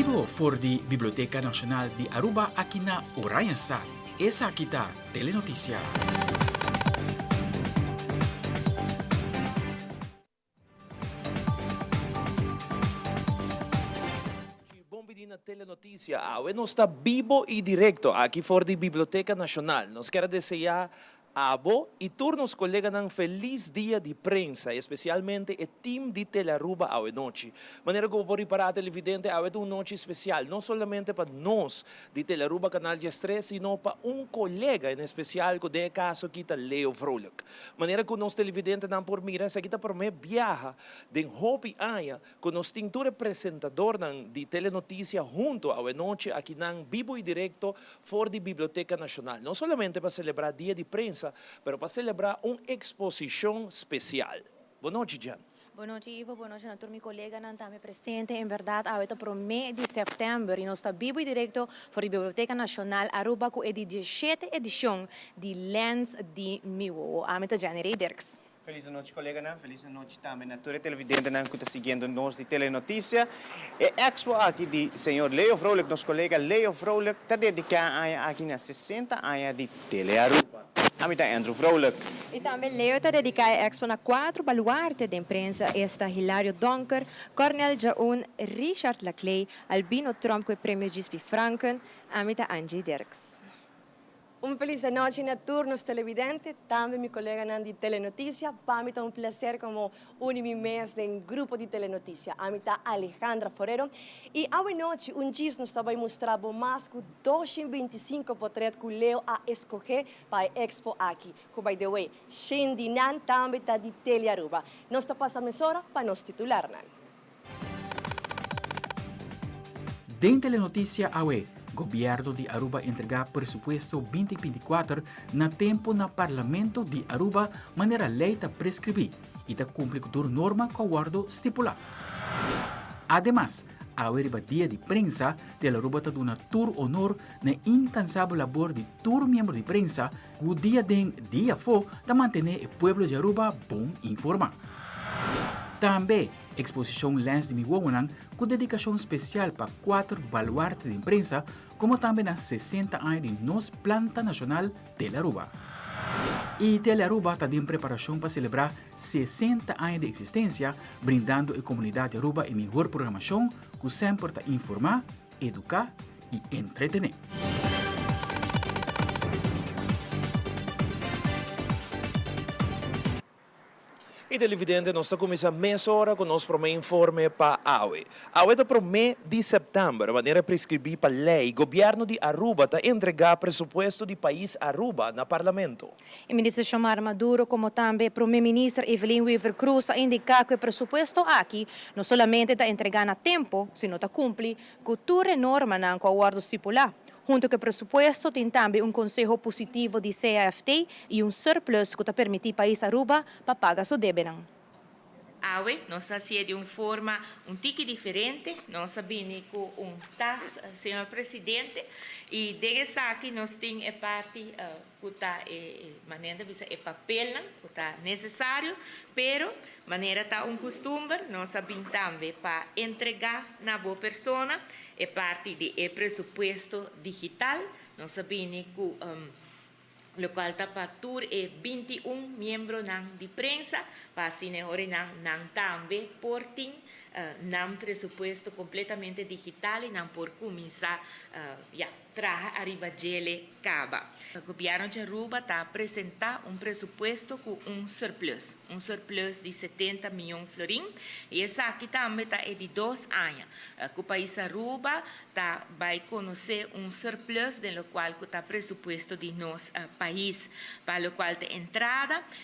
Vivo for di Biblioteca Nacional di Aruba aqui na Orion Star. Essa aqui tá Telenotícia. Na Telenotícia, nós está vivo e direto aqui fora da Biblioteca Nacional. Nós quero desejar a abo e turnos colegas um feliz dia de prensa, especialmente o time de Telearuba a noite. Maneira como por para a televidente, a uma noite especial, não somente para nós de Telearuba Canal de Estresse, sino para colega em especial, que é caso aqui está Leo Vrolijk. Maneira que nós televidentes não por mirar, se aqui está por mim viaja de Hopi Aya, com nós tem um representador de Telenotícia junto a noite aqui na vivo e direto fora da Biblioteca Nacional. Não somente para celebrar dia de prensa, pero para celebrar uma exposição especial. Boa noite, Jan. Boa noite, Ivo. Boa noite a todos meus colegas que estão presentes. Em verdade, a para o mês de setembro, e nós estamos vivo e direto para a Biblioteca Nacional Aruba, com a 17ª edição de Lens de Miwo. A meta Janeiro Dirks. Feliz noite, colega. Feliz noite também a toda a televidente que está seguindo nós de Telenotícia. A expo aqui de senhor Leo Vrolijk, nosso colega Leo Vrolijk, está dedicado aqui na 60 anos de Telearuba. A mim está Andrew Vrolijk. E também Leo está dedicado a expo na 4 baluartes de imprensa. Está Hilario Donker, Cornel Jaun, Richard Laclay, Albino Trump com o prêmio Gispi Franken. A mim está Angie Dirks. Feliz noite a todos os televidentes, também meu colega de Telenotícia. Para mim é prazer como mês do grupo de Telenotícia. A mim está Alejandra Forero. E a noite, dia nós vai mostrar mais de 225 portretos que o Leo a escolher para a expo aqui. Que, by the way, Xendinan também está de Telearuba. Nós está passando a hora para nos titular. Den Telenotícia Awe. Governo de Aruba entregar presupuesto 2024 na tempo na Parlamento de Aruba maneira lei está prescrever e está cumprir com norma que o guardo estipular. Ademais, a dia de prensa de Aruba está dando tour honor na incansável labor de tour membro de prensa que o dia fo está manter o povo de Aruba bom informado. Também exposição Lens de Miwowanang com dedicação especial para 4 baluartes de imprensa, como também nas 60 anos de nossa planta nacional Telearuba. E Telearuba está em preparação para celebrar 60 anos de existência, brindando a comunidade Aruba a melhor programação que sempre está informar, educar e entretener. E televidente, nós estamos começando meia hora com nosso primeiro informe para a AUE. A AUE está para o mês de setembro, a maneira prescrevida para lei. O governo de Aruba está entregar presupuesto do país Aruba no parlamento. O ministro Xomar Maduro, como também o primeiro-ministro Evelyn Weaver Cruz, indica que o presupuesto aqui não somente está entregando a tempo, sino está cumpre com toda a norma que o acordo estipula. Junto com o presupuesto, tem também conselho positivo de CAFT e surplus que permite ao país Aruba para pagar sua dívida. AUE, nós estamos de uma forma tique diferente, nós sabemos com TAS, senhor presidente, e desde aqui nós temos a parte que está maneira de papel que está necessário, pero maneira está costume, nós sabemos também para entregar na boa pessoa a parte do presupuesto digital, nós sabemos que lo qual está para 21 membros de prensa, para senhores também portem um presupuesto completamente digital e não por começar traga arriba gele caba. O governo de Aruba está apresentando presupuesto com surplus de 70 milhões de florins, e essa aqui também está de 2 anos. O país Aruba vai conhecer surplus do qual está presupuesto de nosso país, para o qual a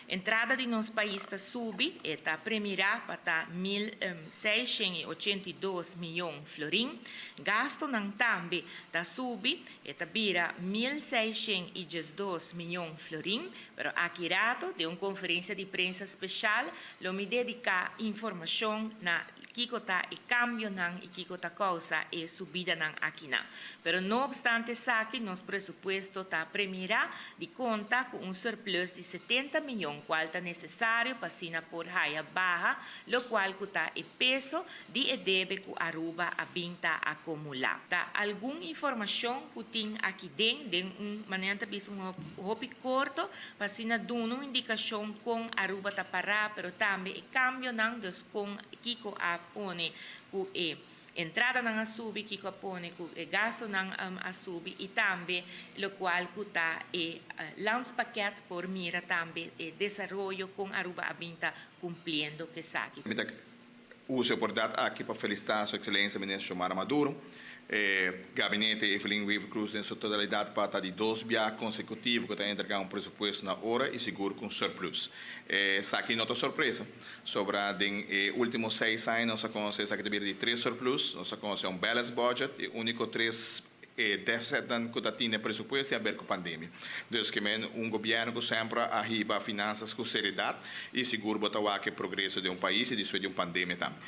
entrada de nosso país está sube, está primeira para 1.682 milhões de florins, gasto também está sube, está vira 1.612 milhões de florins, pero aqui rato de uma conferência de prensa especial, lo me dedica informação na kiko ta e cambio nang e kiko ta causa e subida nang aquina. Pero no obstante saki, nos presupuesto ta premierá de conta con un surplus de 70 milhões cual ta necessário pasina por haya baja, lo cual kuta e peso de debe ku Aruba a binta acumular. Ta alguma informação kuting aqui den manenta bis hopi corto pasina duno indicação com Aruba ta para, pero também e cambio nang dos com kiko a pone ku e entrada ng asubi kiko pone ku e gasto ng asubi e tambe lo cual kuta e launch paquete por mira tambe e desarrollo com Aruba abinta cumpliendo que saki. Uso a oportunidade aqui para felicitar a Sua Excelência, Ministro Xiomara Maduro, Gabinete Evelyn Weaver Cruz, em sua totalidade, para estar de 2 viagens consecutivos, que está entregando um pressuposto na hora e seguro com surplus. Aqui nota surpresa, sobre os últimos 6 anos, nós conhecemos aqui de 3 surplus, nós conhecemos balance budget e único 3 déficit que tem presupuesto e a ver com a pandemia. Dus que governo que sempre arriba finanças com seriedade e seguro botar o progresso de país e de sua pandemia também.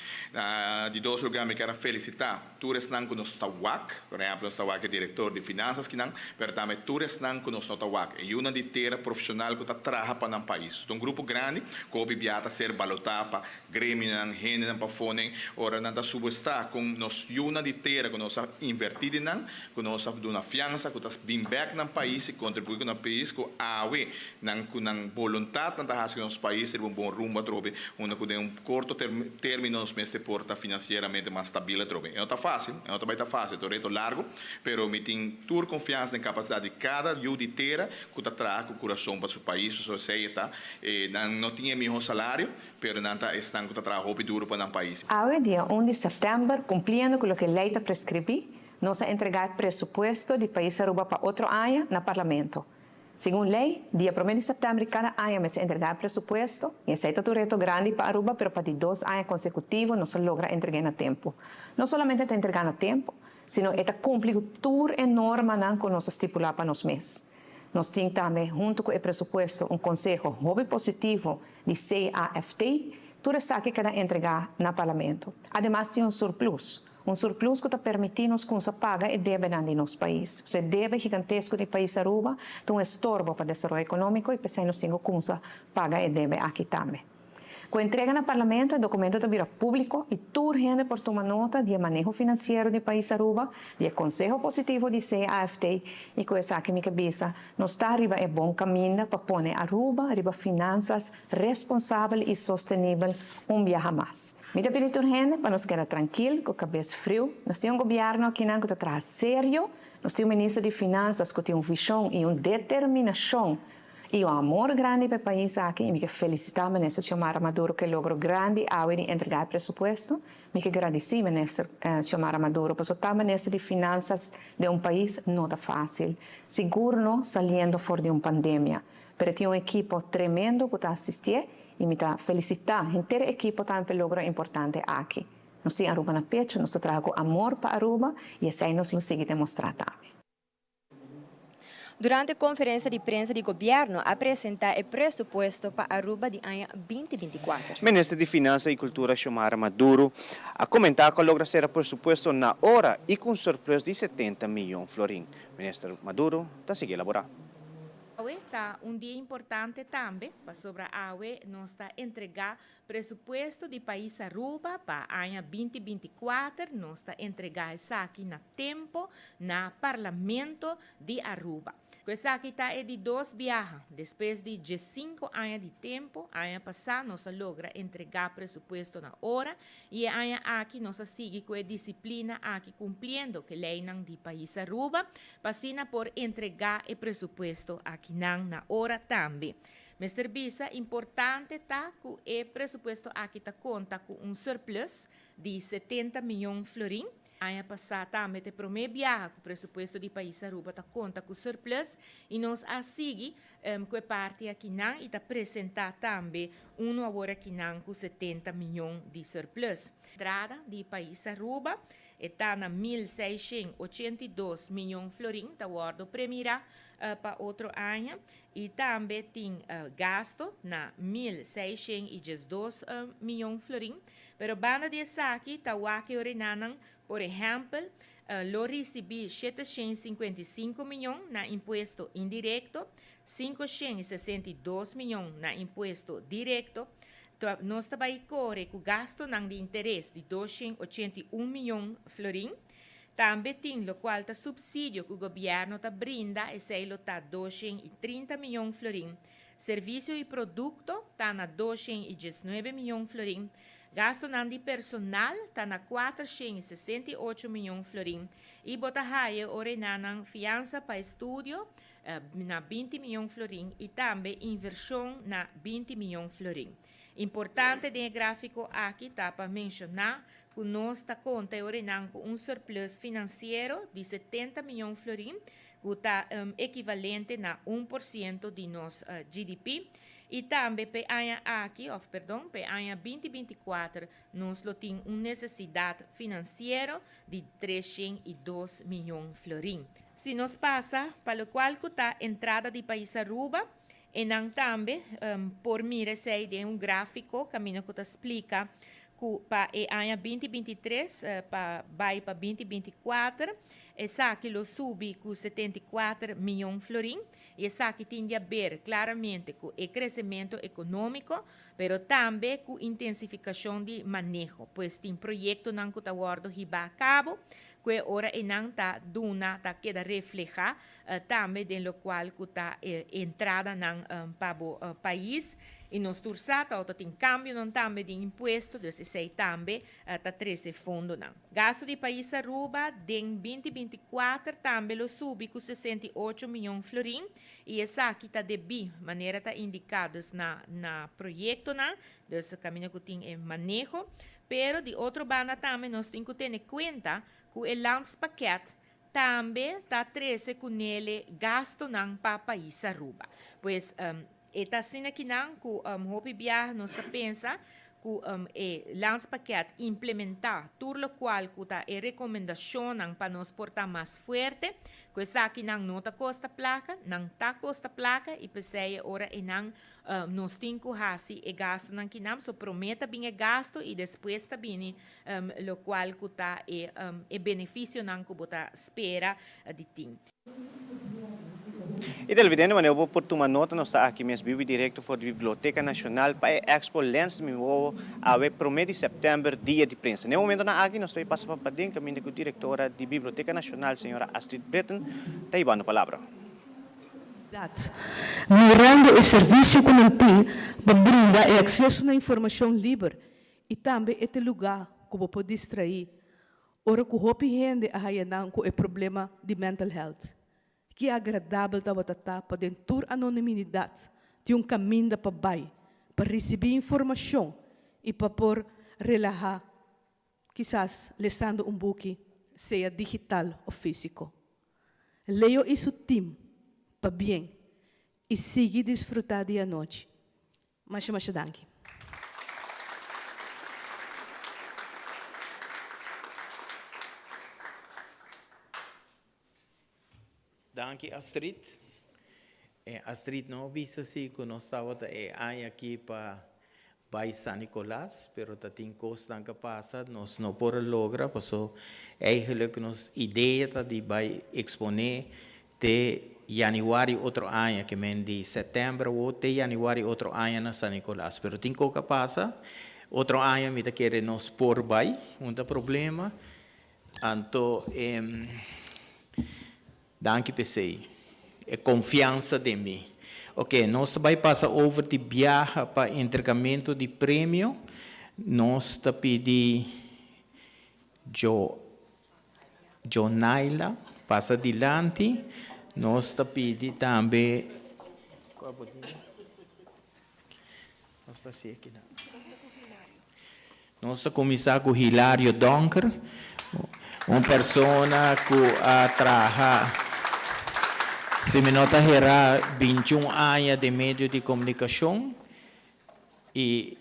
De 2 lugares me quero felicitar todos que nós está WAC, por exemplo, nós está diretor de finanças que não, mas também todos que nós está WAC e uma de ter profissional que está trabalhando para o país. Grupo grande que o bibiata ser balotado para grêmio, gente para fone, ora não está subestar com nós uma de ter que nós invertido não que nós damos uma fiança, que nós bem back no país e contribuir com o país, que com vontade de que nosso país tenha bom rumo, onde com curto termino nos meses de porta financeiramente mais estável. Não está fácil, não está fácil, é um reto largo, mas me tem toda confiança na capacidade de cada de ter que está trazendo o coração para o seu país, para a sociedade, não tinha melhor salário, mas não está que está trazendo duro para o país. Hoy, dia 1 de setembro, cumprindo com o que a lei prescreve, nós vamos entregar presupuesto do país Aruba para outro ano no parlamento. Segundo a lei, dia 1 de setembro, cada ano vamos entregar presupuesto, e esse é um reto grande para Aruba, mas para 2 anos consecutivos nós logra entregar no tempo. Não somente entregar no tempo, sino é cumprir tudo enorme que nós estipulamos para nós mesmos. Nós temos também, junto com o presupuesto, conselho muito positivo de CAFT, tudo isso que cada entregar no parlamento. Ademais, tem surplus. Surplus que está permitindo-nos que se paga e deve de nosso país. O deve gigantesco do país Aruba tem estorbo para o desenvolvimento econômico e pensamos que se paga e deve aqui também. Com a entrega no parlamento, o documento está público e toda gente por tomar nota do manejo financeiro do país Aruba, do conselho positivo de CAFT e com essa que me cabeça, nós está arriba é bom caminho para pôr Aruba, arriba finanças responsável e sustentável viaje mais. Me pedi a gente para nos quedar tranquilo, com a cabeça frio. Nós temos governo aqui que está traz sério, nós temos ministro de finanças que tem visão e determinação e amor grande para o país aqui. E me felicitar o ministro Xiomara Maduro que logrou grande ao entregar presupuesto. Me agradeci ao ministro Xiomara Maduro, porque o ministro de finanças de país não é fácil. Seguro não saindo fora de uma pandemia. Mas tem equipe tremendo que está assistindo e me felicitar a inteira equipe também logrou importante aqui. Nós temos Aruba na pecho, nós trazemos amor para Aruba e isso aí nós conseguimos demonstrar também. Durante a conferência de prensa do governo, apresentar o pressuposto para Aruba de ano 2024. Ministro de Finanças e Cultura Xiomara Maduro a comentar que logra ser presupuesto na hora e com surplus de 70 milhões de florins. Ministro Maduro está seguindo elaborar. Awe está dia importante também, para sobre a Awe nós está entregar presupuesto de país Aruba para ano 2024, nós está entregar isso aqui na tempo na Parlamento de Aruba. Isso aqui está de 2 viagens, depois de 5 anos de tempo, ano passado nós logra entregar presupuesto na hora e ano aqui nós sigue com a disciplina aqui cumprindo que lei não de país Aruba, passina por entregar o presupuesto aqui na hora também. Mr. Bisa, importante tá que o presupuesto aqui tá conta com surplus de 70 milhões de florins. Ano passado também te primeiro viagem com o presupuesto do país Aruba tá conta com surplus e nós a seguir com a parte aqui não e tá apresentar também uno agora kinanku 70 milhões de surplus. Entrada de país Aruba está na 1.682 milhões florim, tá guardo primeira para outro ano, e também tem gasto na 1.612 milhões florim, pero banda de saque tá waki orinanan, por exemplo, lo recebi 755 milhões na imposto indireto, 562 milhões na imposto direto. Nós também corre com gasto de interesse de 281 milhões florim. Também tem o qual tá subsídio que o governo tá brinda, e sei lo tá 230 milhões florim. Serviço e produto tá na 219 milhões florim. Gasto de personal está na 468 milhões florim. E botahaia orenanan fiança para estudo na 20 milhões florim e também inversão na 20 milhões florim. Importante de gráfico aqui está para mencionar que nós está conta com surplus financeiro de 70 milhões florim, que está equivalente a 1% de nosso GDP. E também para o ano 2024, nós temos uma necessidade financeira de 302 milhões florim. Se nós passa para o qual está a entrada de país Aruba, e não também, por mim, sei de gráfico, caminho que explica que para o ano 2023, vai para 2024, essa que lo subi com 74 milhões florim, e essa que tem a ver claramente com o crescimento econômico, mas também com intensificação de manejo, pois tem projeto não que está guardo a cabo, que ora e não está duna tá queda refleja também de lo qual que está entrada para o país. E nós tursata tem cambio não também de imposto, então sei também tá 13 fundo não. Gasto de país Aruba de 2024 também lo subi com 68 milhões florim, e essa aqui tá de maneira tá indicadas na projeto não, desse caminho que tem manejo, pero de outro banda também nós temos que ter em conta que o landspaket também está 13 com ele gasto não para país Aruba, pois está assim aqui não que hopi biar nós pensa que o landspaket implementar tudo o qual que tá a recomendação para nós portar mais forte, que essa aqui não está costa placa, não está costa placa, e pensei ora e não nós temos que fazer e gasto não que não, só prometa bem o gasto e depois está bem o qual que tá e benefício não que você espera de ti. E televidente, mas eu vou pôr uma nota, nós está aqui mesmo, vivo direto para a Biblioteca Nacional para a Expo Lens de Mimovo, a 1 de setembro, dia de prensa. No momento na aqui, nós vamos passar para dentro, caminho com a diretora da Biblioteca Nacional, senhora Astrid Breton, está aí a palavra. Mirando o serviço que não tem, para brindar acesso à informação livre e também este lugar que você pode distrair. Ora que o gente a com o problema de mental health. Que é agradável para dentro da anonimidade de caminho para baixo, para receber informação e para por relaxar, quizás lendo book, seja digital ou físico. Leio isso time para bem e siga desfrutar da noite. Mas danke. Danke, Astrid. Astrid, não visa se que nós estávamos aqui para San Nicolás, pero tem coisa que passa, nós não podemos lograr, porque eigenlijk nossa ideia de exponer de januário outro ano, que vem de setembro ou de januário outro ano na San Nicolás. Pero tem coisa que passa, outro ano me quer nos por vai, não tem problema. Então, danke PC. É confiança de mim. Ok, nós também passa over de viagem para entregamento de prêmio. Nós está pedi Naila passa adiante. Nós está pedi também. Nós está assim aqui. Nós está começar com Hilário Donker, uma pessoa que trabalha. Se me nota era 21 anos de meio de comunicação, y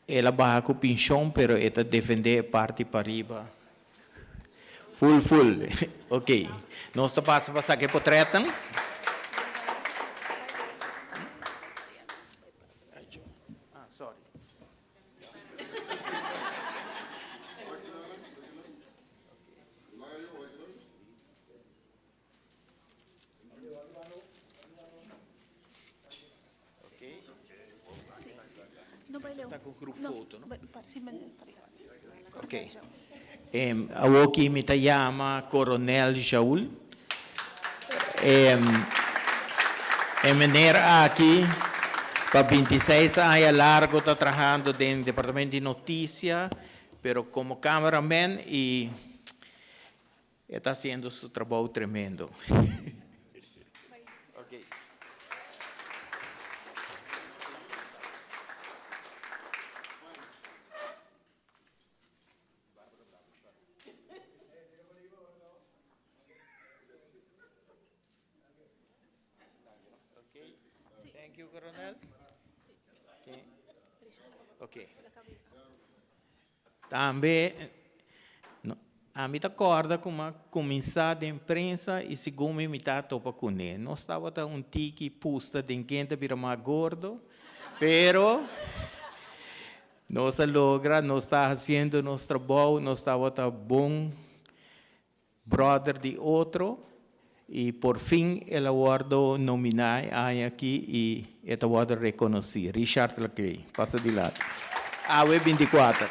ela baja con pinchón, pero esta defende parte para arriba. Full. Ok. Nós passa para sacar portretan. Sorry. Saca o grupo foto, no? Ok. Aqui me chama Coronel Jaul. Meneer aqui, para 26 anos largo, está trabalhando no departamento de notícia, pero como cameraman e está fazendo seu trabalho tremendo. Ok. Thank you, Coronel. Ok. Também, a mim acorda com uma comissão de imprensa e segundo me está topa com ele. Nós estava tiki pusta de quem vira mais gordo, pero nós logra, nós está fazendo nosso trabalho, nós estava bom brother de outro. E por fim, ele guardo nominar aqui e ele guardo reconhecer. Richard Laclay, passa de lado. AWE 24.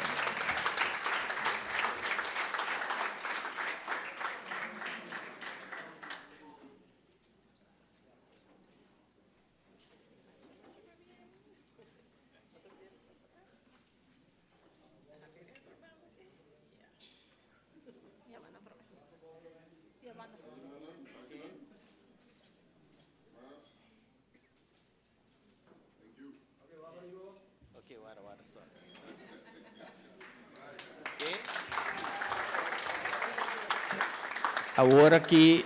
Agora que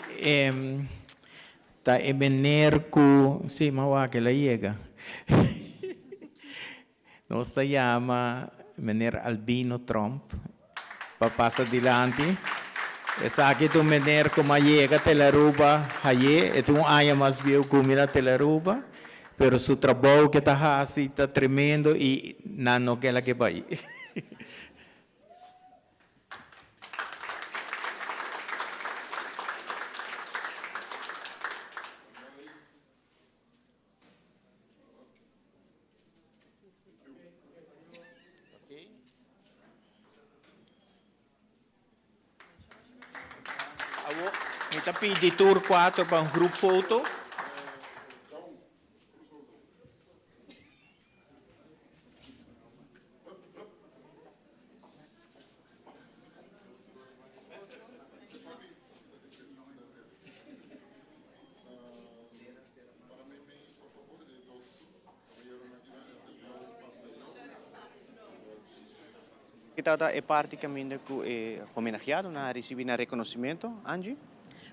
está em Menerco, sim, mas que ela chega. Nós chama Mener Albino Trump, para passar adiante. Essa aqui tu Menerco, mas chega Telaruba, aí, é um ano mais viu comida Telaruba, pero seu trabalho que está fazendo está tremendo e não que ela que vai. Kita pedi tour 4 para um grupo foto. Kita é praticamente homenageado, na receber reconhecimento, Angie?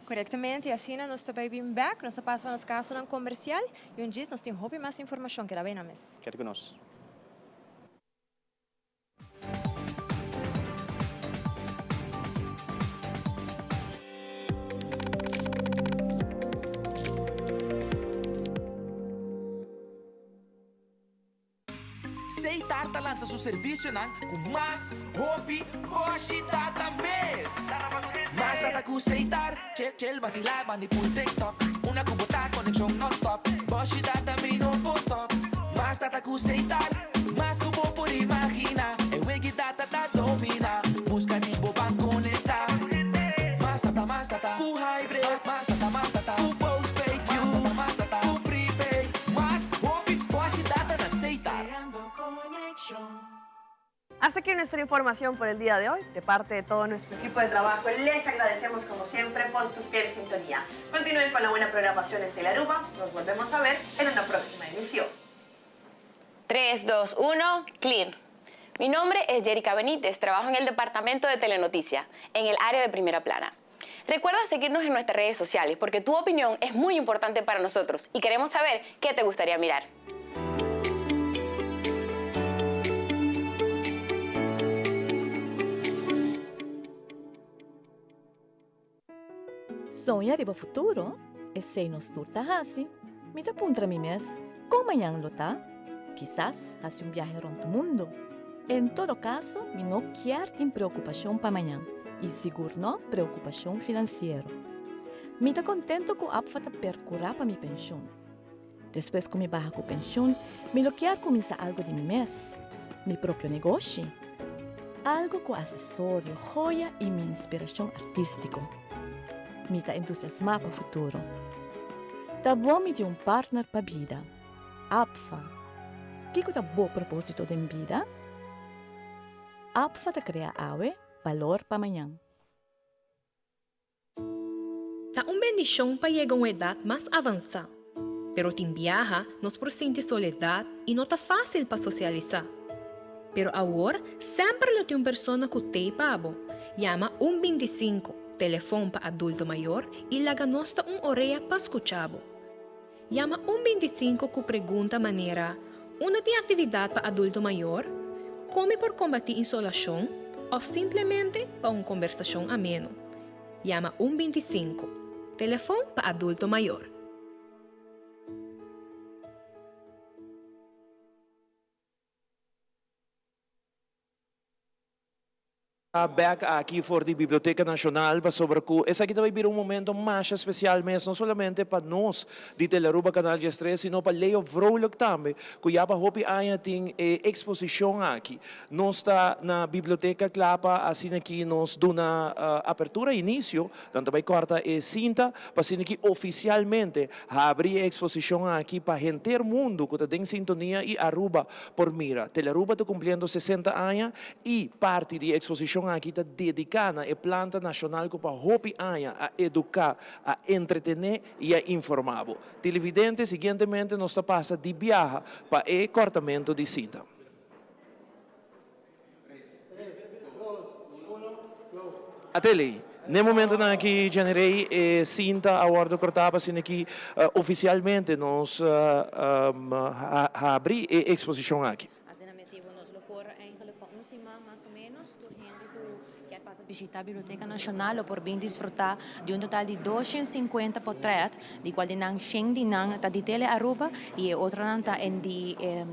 Corretamente, assim nós estamos bem back, nós passamos nos casos no comercial e dia nós temos mais informação que lá vem na mesa. Quer que nós? Seitar lança seu serviço com mais hobby, hoje data mês. Mas data com Seitar, chel vacilar, manipul TikTok. Una kubota, conexão non-stop. Hoje data me não stop. Mas data com Seitar, mas kubo por imaginar. E wegi data ta domina, busca tipo ban conectar. Mas data, ku hybrid. Mas data, ku postpaid. Mas data, ku prepaid. Mas hobby, hoje data na Seitar. Hasta aquí nuestra información por el día de hoy. De parte de todo nuestro equipo de trabajo, les agradecemos como siempre por su fiel sintonía. Continúen con la buena programación en Telearuba. Nos volvemos a ver en una próxima emisión. 3, 2, 1, clear. Mi nombre es Jerica Benítez, trabajo en el departamento de Telenoticia, en el área de primera plana. Recuerda seguirnos en nuestras redes sociales porque tu opinión es muy importante para nosotros y queremos saber qué te gustaría mirar. Sonha riba futuro, e sei nos turta hasi, me da puntra mi mes, como amanhã lota, quizás hace viaje ronto mundo. En todo caso, mi no quiero ter preocupação para amanhã, e seguro não preocupação financeira. Me da contento com a apfata percurar para mi pensão. Depois que me barra com pensão, me lo quero começar algo de mi mês, mi próprio negócio. Algo com acessório, joia e minha inspiração artística. Me está entusiasmado para o futuro. Tá bom me de partner para a vida. APFA. Que tá bom propósito de vida? APFA te cria valor para amanhã. Tá bendição para chegar a uma idade mais avançada. Pero tem viaja, nos presente soledade e não tá fácil para socializar. Pero agora, sempre lo tem uma pessoa que te pabo. Llama 125, telefone para adulto maior e laga nosta orelha para escuchabo. Llama 125 que pergunta maneira, uma de atividade para adulto maior, come por combater insolação ou simplesmente para uma conversação ameno. Llama 125, telefone para adulto maior. Back aqui for the Biblioteca Nacional para sobre que essa aqui vai vir momento mais especial mesmo, não somente para nós de Telearuba Canal de Estrela, sino para Leo Vrolijk também, que já para hopi aia tem exposição aqui. Nós está na Biblioteca Clapa, assim aqui nós dá na abertura início, tanto vai corta e cinta, para assim aqui oficialmente abrir a exposição aqui para gente mundo que está em sintonia e Aruba por mira. Telearuba está cumprindo 60 anos e parte da exposição aqui está dedicada à planta nacional para hopi aia a educar, a entretener e a informar. Televidente, seguintemente, nós passa de viaja para o cortamento de cinta. Até lei. No momento que generei cinta a guarda cortada, assim que oficialmente nós abri a exposição aqui. Visitar a Biblioteca Nacional por bem desfrutar de total de 250 portretos, de qual de 100 de tele Aruba e outra em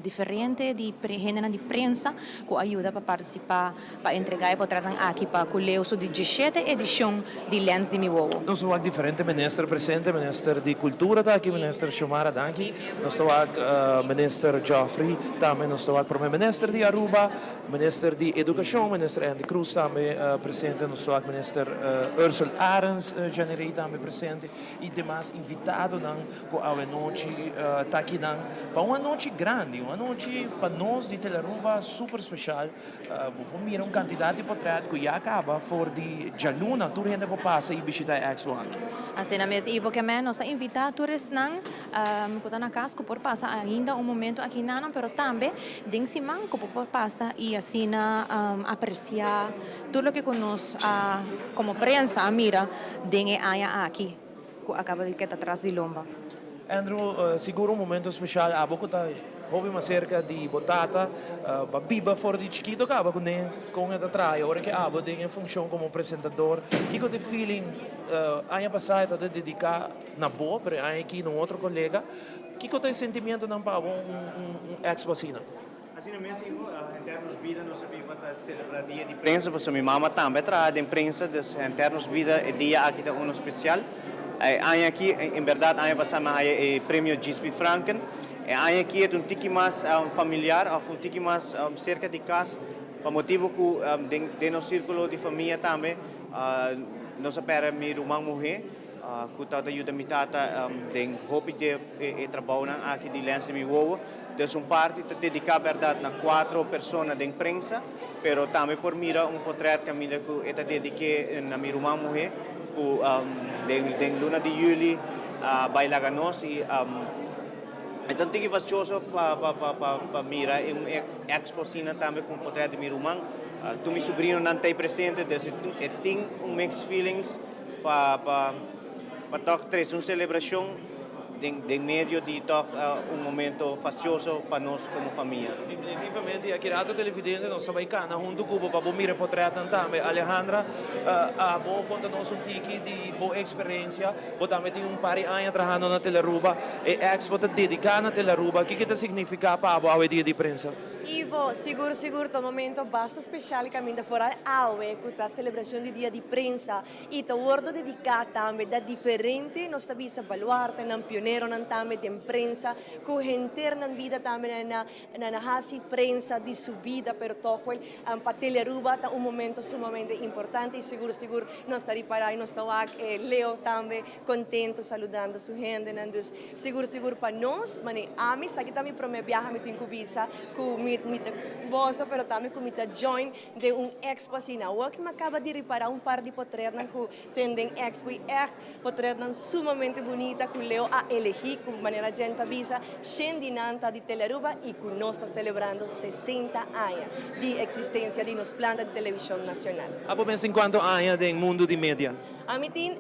diferente de gênero de prensa que ajuda para participar, para entregar portretos aqui para o uso de 17 edição de Lens de Miwowo. Nós temos diferentes ministros presentes, ministro de Cultura está aqui, ministro Xiomara está aqui, nós temos ministro Geoffrey, também nós temos o primeiro-ministro de Aruba, ministro de Educação, ministro Andy Cruz também presente, nós temos o ministro Ursula Arens generei também presente e demais invitados para a noite está aqui para uma noite grande, uma noite para nós de Telearuba super especial, vamos mirar uma quantidade de portretos que já acaba for de Jaluna, tudo gente que passa e visitar a expo aqui. Assim mesmo, e porque nós invitamos todos que estão na casa por passar ainda momento aqui não, mas também tem semana que por passar e assim apreciar tudo o que nós como prensa mira tem aqui que acaba de estar atrás de lomba. Andrew, seguro momento especial a boca tá houve uma cerca de batata, biba fora de chiquito acaba com essa traia, ora que abo tem função como apresentador. Que que o feeling ano passado de dedicar na boa, para aqui no outro colega. Que que o sentimento não para expo assim? Assim mesmo, em termos de vida, nós sabemos que celebrar dia de prensa, porque minha mãe também traz de prensa, em termos de vida, é dia aqui está um especial. Aqui, em verdade, ano passado, o prêmio Gisby Franken. Aqui é tique mais familiar, um tique mais cerca de casa, por motivo que de nosso círculo de família também, nós esperamos minha irmã morrer, que está ajuda me tata, tem hobby de trabalho aqui de Lens de Miwowo. Então, parte dedicada, verdade, a 4 pessoas de imprensa, mas também por mira portrait que eu dediquei na minha irmã morrer, que luna de julho vai lá a nós e então tem que fazer para mirar uma exposição também com portrait de minha irmã. Tu meu sobrinho não está presente, então tem mixed feelings para tocar uma celebração de medio de toch un momento fastidioso para nós como família. Definitivamente, aqui na televidente, nós estamos cá, junto com o Pabo Mira Potretan também. Alejandra, a boa conta-nos tiki de boa experiência, o também tem par de anos trabalhando na Teleruba, e Expo está dedicada na Teleruba. O que isso significa para o dia de prensa? Ivo, seguro, no momento basta especial que ainda fora aue com a celebração de dia de prensa e o wordo dedicado também da diferente nós sabemos baluarte nan pioneiro nan também de prensa com gente nan vida também na hasi prensa de subida pero todo para Teleruba tá momento sumamente importante e seguro nós estarei para nós está Leo também contento saludando sua gente nan dus seguro para nós mane amis aqui também para me viajar me tem cubisa com mita bosa, pero também com mita join de expo assim na que me acaba de reparar par de potretas que tendem expo e potretas sumamente bonita que Leo a elegir com maneira gente avisa Xendinanta de Teleruba e que nós está celebrando 60 anos de existência de nos planta de televisão nacional. Há por 50 anos do mundo de mídia. A mim tem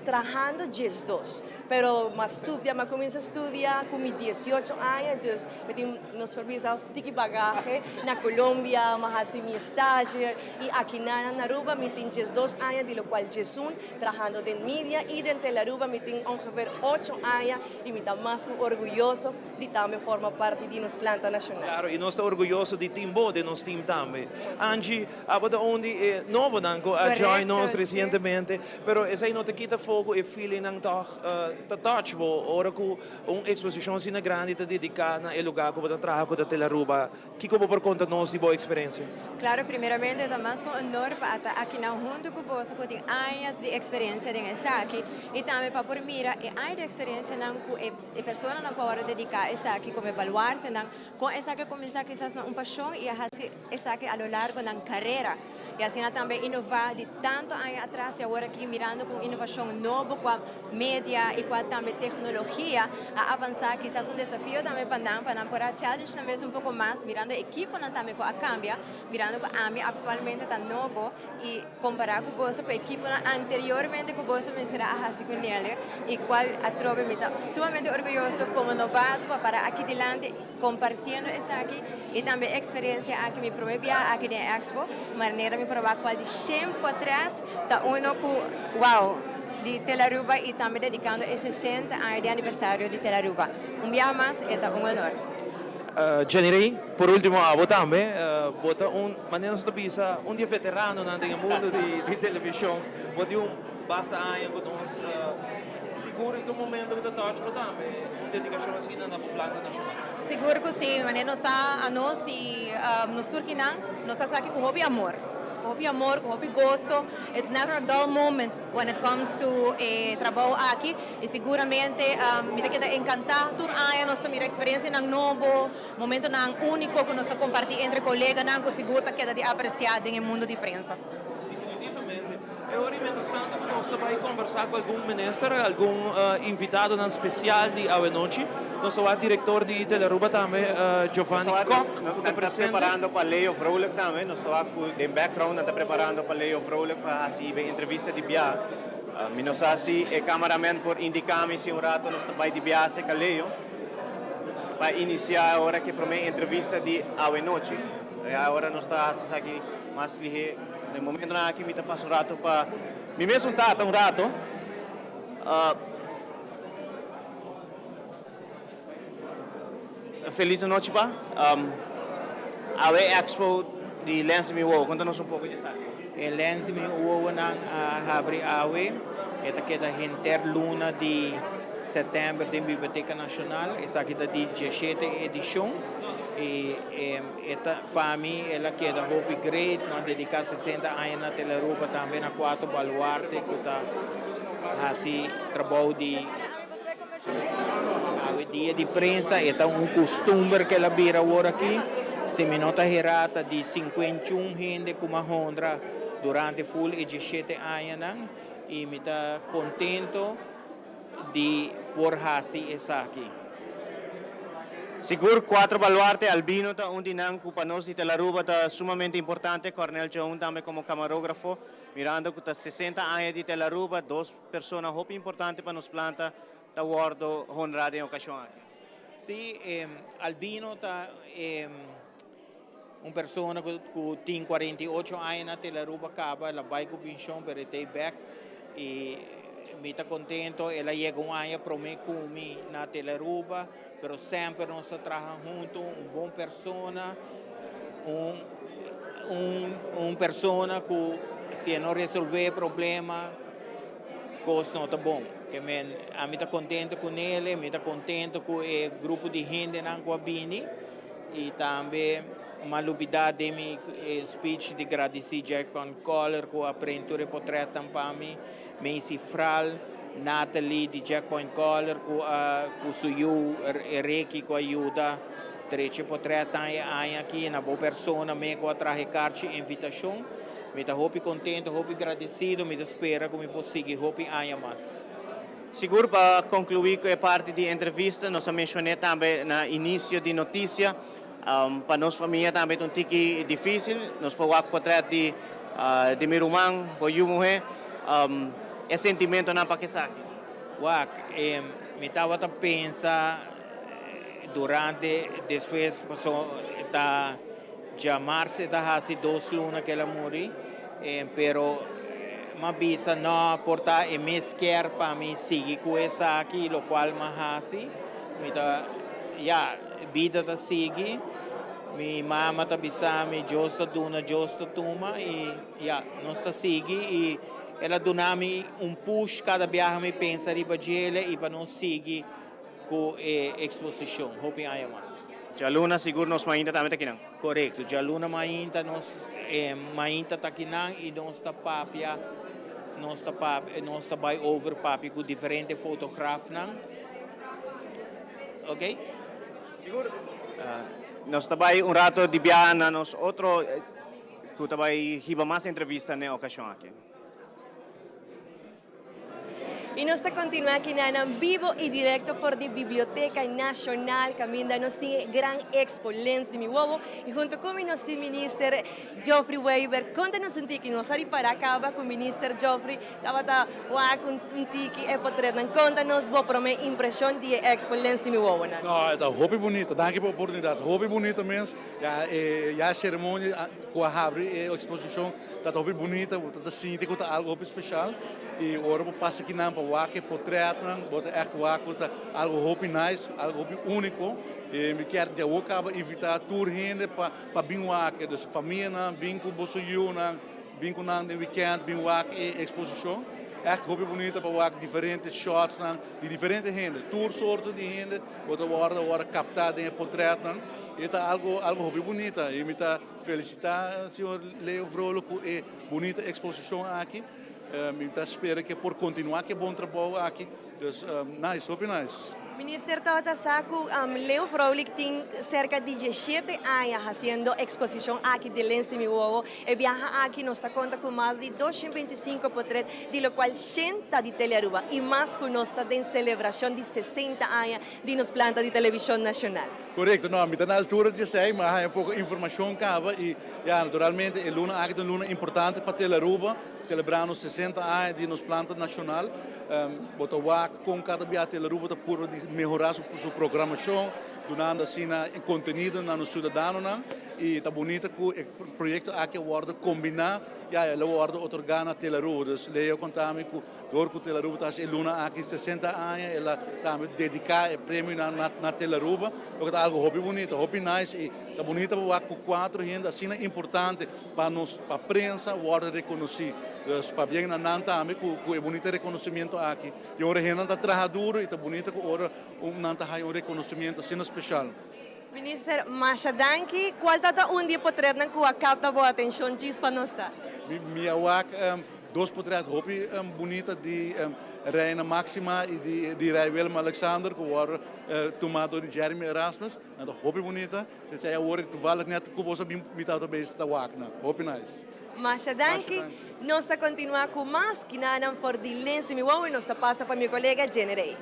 trabalhando 12, pero mas estudia, mas começa a estudar com 18 anos, então nos serviços de bagagem na Colômbia, mas assim minha estágio e aqui na Aruba me tem 12 anos, de lo qual Jesus trabalhando em mídia e em Teleruba me tem ungefähr 8 anos e me está mais orgulhoso de também formar parte de nos planta nacional. Claro, e nós estamos orgulhosos de Timbo, de nosso time também. Angie, abota onde novo nanco a join nós recentemente, pero essa aí não te quita fogo e feeling ng touch bo ora ko exposição sina grande te dedicada e lugar ko ta trabalho ko da Teleruba. Que como por conta nós de boa experiência. Claro, primeiramente também com honor para estar aqui na junto com você que tem anos de experiência nessa aqui e também para por mira e anos de experiência não com e pessoa na qual hora dedicar essa aqui como baluarte não com essa que começar quizás uma paixão e assim essa aqui a lo largo da carreira. E assim também inovar de tanto anos atrás e agora aqui mirando com inovação nova, com a mídia e com a também tecnologia a avançar, quizás desafio também para challenge também um pouco mais, mirando a equipe também com a cambia, mirando com a AMI atualmente está novo e comparar com você com a equipe anteriormente com você me será assim com ele e qual a trove me está sumamente orgulhoso como novato para aqui delante compartilhando essa aqui e também a experiência aqui me promete aqui na Expo, maneira me provar qual de 100 portrait da uno com wow de Teleruba e também dedicando a 60 anos de aniversário de Teleruba. Dia mais é honor. Jenny, por último, a também bota maneira de pensar dia veterano no mundo de televisão, bota basta anos com nós. Seguro que no momento que está também dedicação assim na planta nacional. Seguro que sim, mas nós e nos turquinã, nós estamos aqui com hobby amor, com hobby gozo. It's never a dull moment when it comes to trabalho aqui. E seguramente me queda encantado nós temos experiência nang novo, momento nang único que nós compartilhar entre colegas, nang que seguro queda de apreciar no mundo de prensa. Definitivamente. É ora interessante que nós também conversar com algum ministro, algum invitado especial de Aue Noche. Nós somos o diretor de Teleruba também, Giovanni Koch. Nós estamos preparando para Leo Vrolijk também. Nós estamos com background, nós estamos preparando para Leo Vrolijk para fazer entrevista de viagem. Nós assim, o cameraman por indicar-me se rato nós estamos de viagem com Leo para iniciar agora que para mim entrevista de Aue Noche. Agora nós estamos aqui mais ligeiro. No momento na aqui me está passando rato para me mesmo tá rato. Feliz noite pa. Aue Expo de Lens de Miwo. Conta-nos pouco disso. El Lens de Miwo nang abre Aue. Esta queda interluna de setembro da Biblioteca Nacional. Essa aqui é de 17 edição. E esta para mim ela queda hobby great, nós dedicar 60 anos na Teleruba também na 4 baluarte que está assim trabalho de dia de prensa é um costume que ela vira agora aqui se me nota gerata de 51 gente como a Honda durante full e 17 anos e me está contento de por assim essa aqui. Seguro 4 baluarte albino ta un dinang para nós de Teleruba tá sumamente importante. Cornel João também como camarógrafo, mirando que tá 60 anos de Teleruba, 2 pessoas muito importantes para nos planta. tawardo honrado em ocasião aqui. Sim, Albino está uma pessoa que tem 48 anos na Telaruba acaba, ela vai com pensão para ter back e me está contento, ela chega um ano para mim comigo na Telaruba, mas sempre nós trabalhamos juntos, bom pessoa, pessoa que se não resolver problema, coisa não está bom. Que a mim está contente com ele, me está contente com o grupo de gente na Guabini e também uma novidade de meu speech de agradecer Jack Van Coller com a apresentura portrait para mim, Macy Fral, Natalie de Jack Van Coller com suyu Reiki com ajuda, trece portrait aqui na boa pessoa, me com a traje carte invitação, me está muito contente, muito agradecido, me espera que me possa hope aia mais. Seguro para concluir com a parte de entrevista, nós mencionamos também no início de notícia, para nossa família também é um tique difícil, nós podemos portrait de meu irmão, para eu mulher, é sentimento na Paquistão. Me estava a pensar durante, depois passou a chamar-se da hasi 2 lunas que ela morreu, pero ma bisa não portar e me quer para mim seguir com essa aqui, o qual me hasi, me tá, vida tá seguir, mi mama tá bisa, mi josta duna, josta tuma e nós tá seguir e ela dona-me push cada viagem me pensa riba dele e para nós seguir com a exposição, hoping I mais. Jaluna seguro nós ainda também tá aqui não? Correto, Jaluna ainda nós ainda tá aqui não e nós tá papia nós está by over papi com diferentes fotógrafos, ok? Seguro. Nós está by rato de viagem, nós outro que está by hiba mais entrevista na ocasião aqui. Y nos continúa aquí en vivo y directo por la Biblioteca Nacional, que nos tiene gran expo Lens de mi huevo, y junto con nos minister Geoffrey Weber, contanos un tiki, nos ari para acá con minister Geoffrey, estaba un tiki e potretan, contanos vos por mi impresión de expo Lens de mi huevo. No, está hobby bonito, danke por a oportunidade, hobby bonito mesmo, a cerimônia com a abre a exposição, está hobby bonita, está sinto que está algo hobby especial, e agora eu passo aqui na waken portret wordt echt waken algo hobby nice, algo hobby único. E me quer de ook invitar tour heen para bem waken, dus família, bingo, bosoju, bingo na de weekend, bem waken exposição. Echt hobby bonito para waken diferentes shots de diferentes gente, tour soorten de gente, worden captadas em portret. Itu algo hobby bonita. E me tá felicitar senhor Leo Vrolijk com a bonita exposição aqui. Me espero que por continuar que bom trabalho aqui. Dus nice, hobby nice. Minister Tautasaku, Leo Vrolijk tem cerca de 17 anos fazendo exposição aqui de Lens de mi huevo. E viaja aqui, nos conta com mais de 225 portretos, de lo qual 80 de Telearuba e mais que nós tem celebração de 60 anos de nos planta de televisão nacional. Correto, não, me dá na altura de sei, mas há um pouco de informação cava e naturalmente é uma luna importante para Telearuba, celebrando 60 anos de nos planta nacional. Bota com cada dia Telearuba está por melhorar sua programação, donando assim conteúdo na nos cidadãos e está bonito que o projeto aqui vai combinar e ele vai otorgar na Telearuba. Dus Leo contame que door que Telearuba está luna aqui 60 anos, ela também dedicar o prêmio na Telearuba, o que é algo hobby bonito, hobby nice e está bonito para com 4 gente assim importante para nós, para a prensa, vai reconhecer. Dus para bem na também com o bonito reconhecimento aqui. E agora gente está trabalhando e está bonito que agora nanta há reconhecimento assim especial. Minister, Masha Danki, qual é o dia potretan que capta boa atenção disso para nós? Minha dois portretos hobby bonita de Reina Maxima e de Rai Willem Alexander, que foram tomados de Jeremy Erasmus. Então, hobby bonita. Esse é o hora que tu fala net que você bita também está wakna. Hobby nice. Masha Danki, nós continuamos com mais que nada for de Lens de mi huevo e nós passa para meu colega Generei.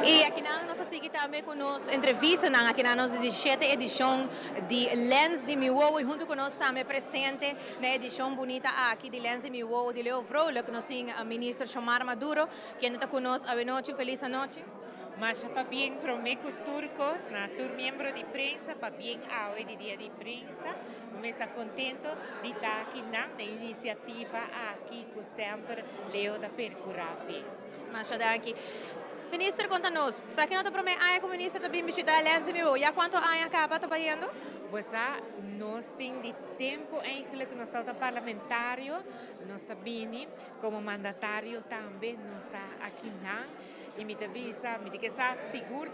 E aqui nós seguir também conosco entrevista na aqui na nossa 17ª edição de Lens de Miwowo e junto conosco também presente na edição bonita aqui de Lens de Miwowo de Leo Vrolijk, nós temos a ministra Xiomara Maduro, que está conosco. Boa noite, feliz noite. Mas para bem prometo turcos, na tur membro de prensa, para bem aue de dia de prensa, me está contento de estar aqui na iniciativa aqui que sempre leo da percurate. Mas daqui. Ministra, conta-nos, sabe que não está prometendo a como ministra também visitar Lens de Miwowo? Já quanto a acaba trabalhando? Nós temos de tempo eigenlijk, nós estamos parlamentário, nós estamos como mandatário também, nós estamos aqui na e me avisa, me diz que está seguro,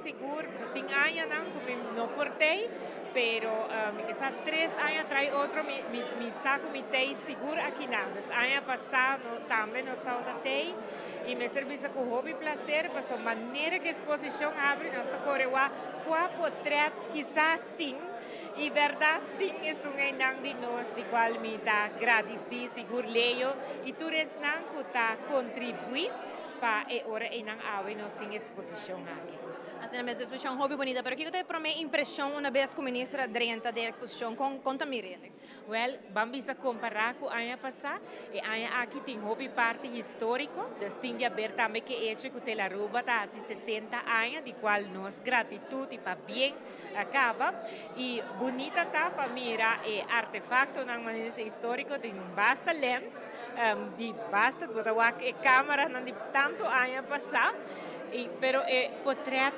tem anos não, não portei, pero me que está 3 anos atrás outro me saco me tem seguro aqui não, mas ano passado também nós estamos até e me serviço com hobby prazer, para a maneira que a exposição abre, nós estamos correndo qual portrait quizás tem. E verdade, tem isso um de nós, de qual me está agradecido, seguro leio, e tu és não que está contribuir para a hora e não awe nós temos exposição aqui. Assim, a mesma exposição hobby bonita, pero o que você promete impressão uma vez como ministra dentro da exposição, conta-me. Well, vamos a comparar com o ano passado, e ano aqui tem hobby parte histórico, então tem de haver também que hecho que o Aruba está há 60 anos, de qual nós gratitude para bem acaba, e bonita está para mirar artefacto na maneira histórica, tem basta lens, de basta, botar a câmera de tanto ano passado, pero portrait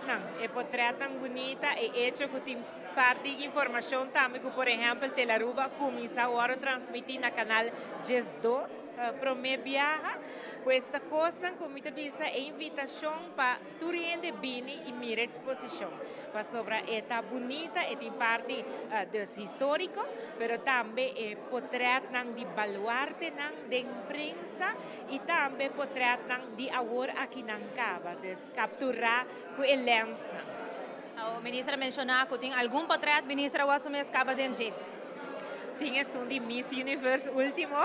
não bonita e hecho que tem parte de informação também que, por exemplo, Telaruba começa agora a transmitir na canal GES 2 para o meu viagem. Esta coisa, como eu disse, é invitação para tu rende bem e mira a exposição. Para sobre esta bonita, e tem parte dos histórico, mas também é portrait de baluarte de imprensa e também portrait de agora aqui na cava, de capturar com a lens. A ministra mencionou que tem algum portrait, ministra, o mês acaba de dizer. Tinha um de Miss Universe último.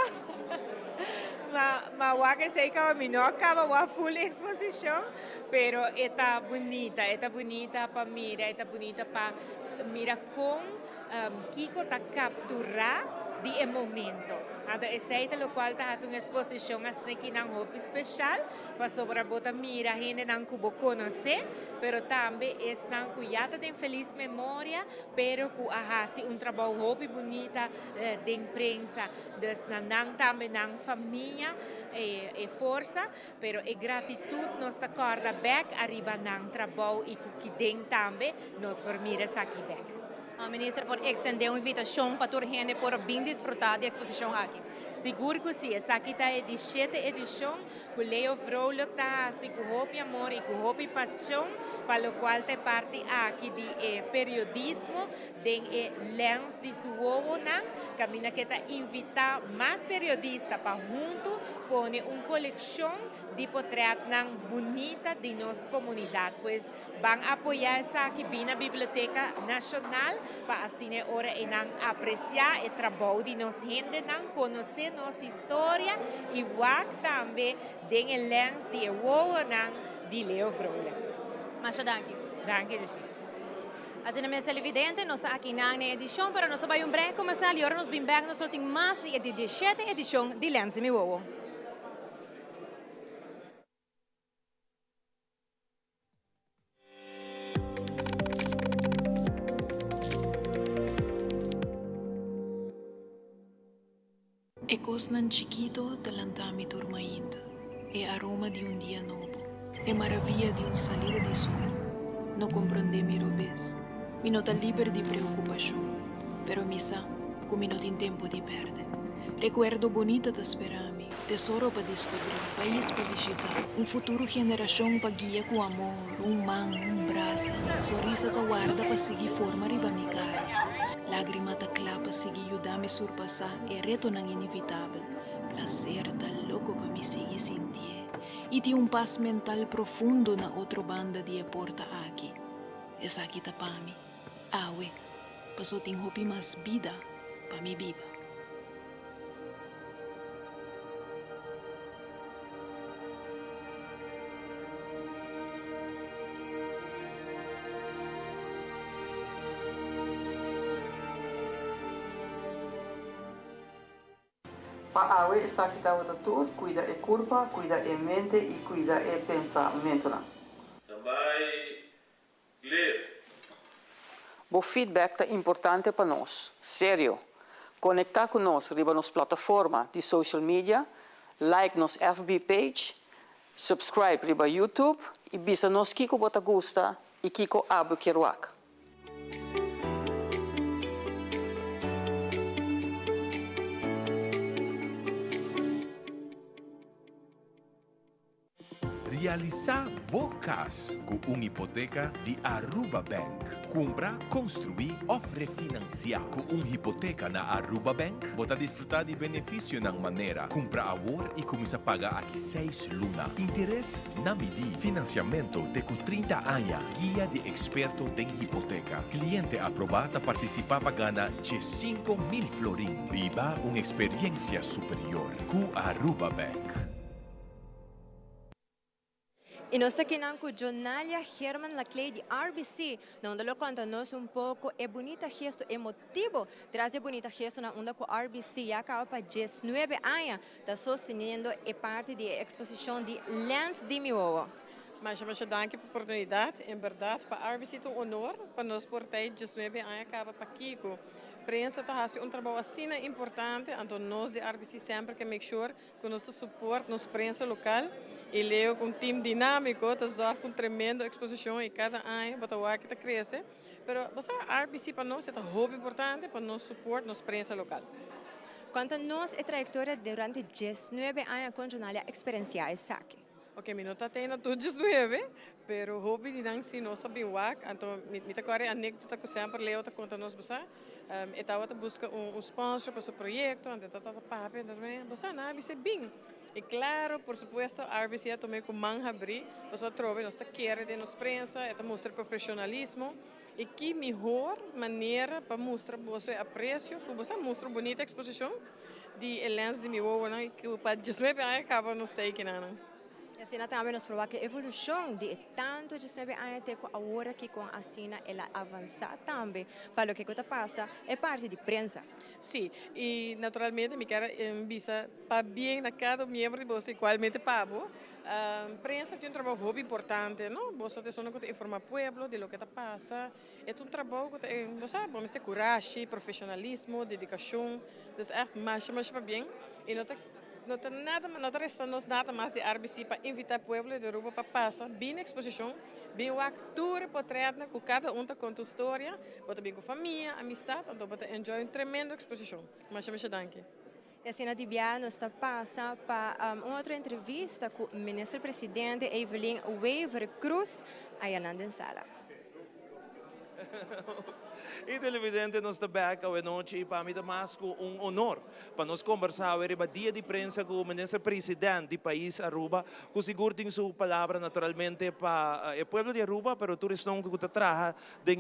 Mas o que sei que não acaba a full exposição, pero está bonita para mirar, está bonita para mirar com Kiko está capturar de momento. Então, esse é o qual está fazendo uma exposição aqui na roupa especial, para sobre botar mira gente não cubo conhecer, pero também estão cuidado de feliz memória, pero que hace trabalho roupa bonita de imprensa, não também na família e força, pero é gratitude nós está corda back arriba na trabalho e que tem também nós formamos aqui back. A ministra pode estender uma invitação para toda a gente por bem desfrutar da exposição aqui. Seguro que sim. Essa aqui está a 17ª edição, que Leo Vrolijk está assim com hobby amor e com hobby paixão, para o qual tem parte aqui de periodismo, de Lens de Miwowo, caminha que está invitar mais periodistas para junto, pôr uma coleção de portrait bonita de nossa comunidade, pois vão apoiar essa aqui bem na Biblioteca Nacional, para assim ora e não apreciar o trabalho de nossa gente, não conhecer nossa história e também de lens de Miwowo de Leo Vrolijk. Mas danke. Danke, José. Assim, meus televidentes, nós aqui na edição, para nós vai breve comercial e agora nós vamos back, nós temos mais de 17ª edição de Lens de Miwowo. E cosnan chiquito talantami turmaindo, e aroma de dia novo, e maravilha de salida de sonho. Não compreende mi robes, mi não tá livre de preocupação, pero mi sa, como não tem tempo de perder. Recuerdo bonita da esperami, tesouro para descobrir, país para visitar, futuro geração para guiar com amor, man, brasa, sorriso que guarda para seguir forma riba mi cara. Lágrima ta clapa seguir ajudar-me surpassar e reto não inevitável. Placer ta louco para me seguir sentir. E tem paz mental profundo na outra banda de porta aqui. Essa aqui tá para mim. Awe, passou tem hopi mais vida para me viva. Pa awe sa kita wata tur, cuida e curva, cuida e mente e cuida e pensamento na. Também clear. O feedback é importante para nós, sério. Conectar com nós riba nos plataforma de social media, like nos FB page, subscribe riba YouTube e bisa nos kiko bota gusta e kiko abo kiruak. Realizar bocas com uma hipoteca de Aruba Bank. Comprar, construir ou refinanciar. Com uma hipoteca na Aruba Bank, você desfrutar de benefício na maneira. Comprar agora e começar a pagar aqui 6 lunas. Interesse na medida. Financiamento de 30 anos. Guia de experto em hipoteca. Cliente aprovado a participar para ganhar de 5.000 florin. Viva uma experiência superior com Aruba Bank. E nós aqui com Jonalia Herman Laclay de RBC, onde lo conta-nos pouco é bonita gesto emotivo, traz bonita gesto na onda com RBC, já acaba para 19 anos, está sustentando e parte da exposição de Lens de Miwowo. Mas dank pela oportunidade, em verdade, para a RBC é um honor, para nós por ter 19 anos, acaba para Kiko. Prensa está fazendo trabalho assim importante, então nós de RBC sempre que make sure que nosso suporte, nossa prensa local, e leu com um time dinâmico, está zorga com tremenda exposição e cada ano, bota que está cresce. Mas a RBC para nós é um hobby importante para nosso suporte, nossa prensa local. Conta-nos a trajetória durante 19 anos com Jonalia experienciais aqui. Ok, mi nota tem na tudo 19, pero hobby de não se não sabe o que, então me tá agora anedota que sempre leo tá conta nos buscar, estava a buscar sponsor para o projeto, então tá papo, também, buscar na RBC bem. E claro, por supuesto, a RBC também com manga abrir, você trove nossa querer de nos prensa, eta mostra profissionalismo e que melhor maneira para mostrar você apreço, que você mostra bonita exposição de Lens de Miwowo, né, que para 19 anos acaba nos take na. E assim também nos prova que a evolução de tanto 19 anos até agora que com a Sina ela avança também para o que está passa é parte de prensa. Sim, e naturalmente me quero visa para bem na cada membro de você igualmente pago. Prensa tem um trabalho hobby importante, não? Você tem só que informar o povo de lo que está passa. É um trabalho que você vamos ter coragem, profissionalismo, dedicação, então é mais para bem e não resta nada mais de RBC para invitar o povo de Aruba para passar bem na exposição, bem o actor portretado com cada um conta a história, bota bem com família, amistade, então bota enjoy uma tremenda exposição. Mas danke. E assim na Tibia nós está passa para uma outra entrevista com o ministro-presidente Evelyn Weaver Cruz, aí na sala. E televidente nos está back a noite e para mim mais com honor para nós conversar sobre o dia de prensa com o ministro-presidente do país Aruba, que seguro tem sua palavra naturalmente para o povo de Aruba, pero turistão que está trabalhando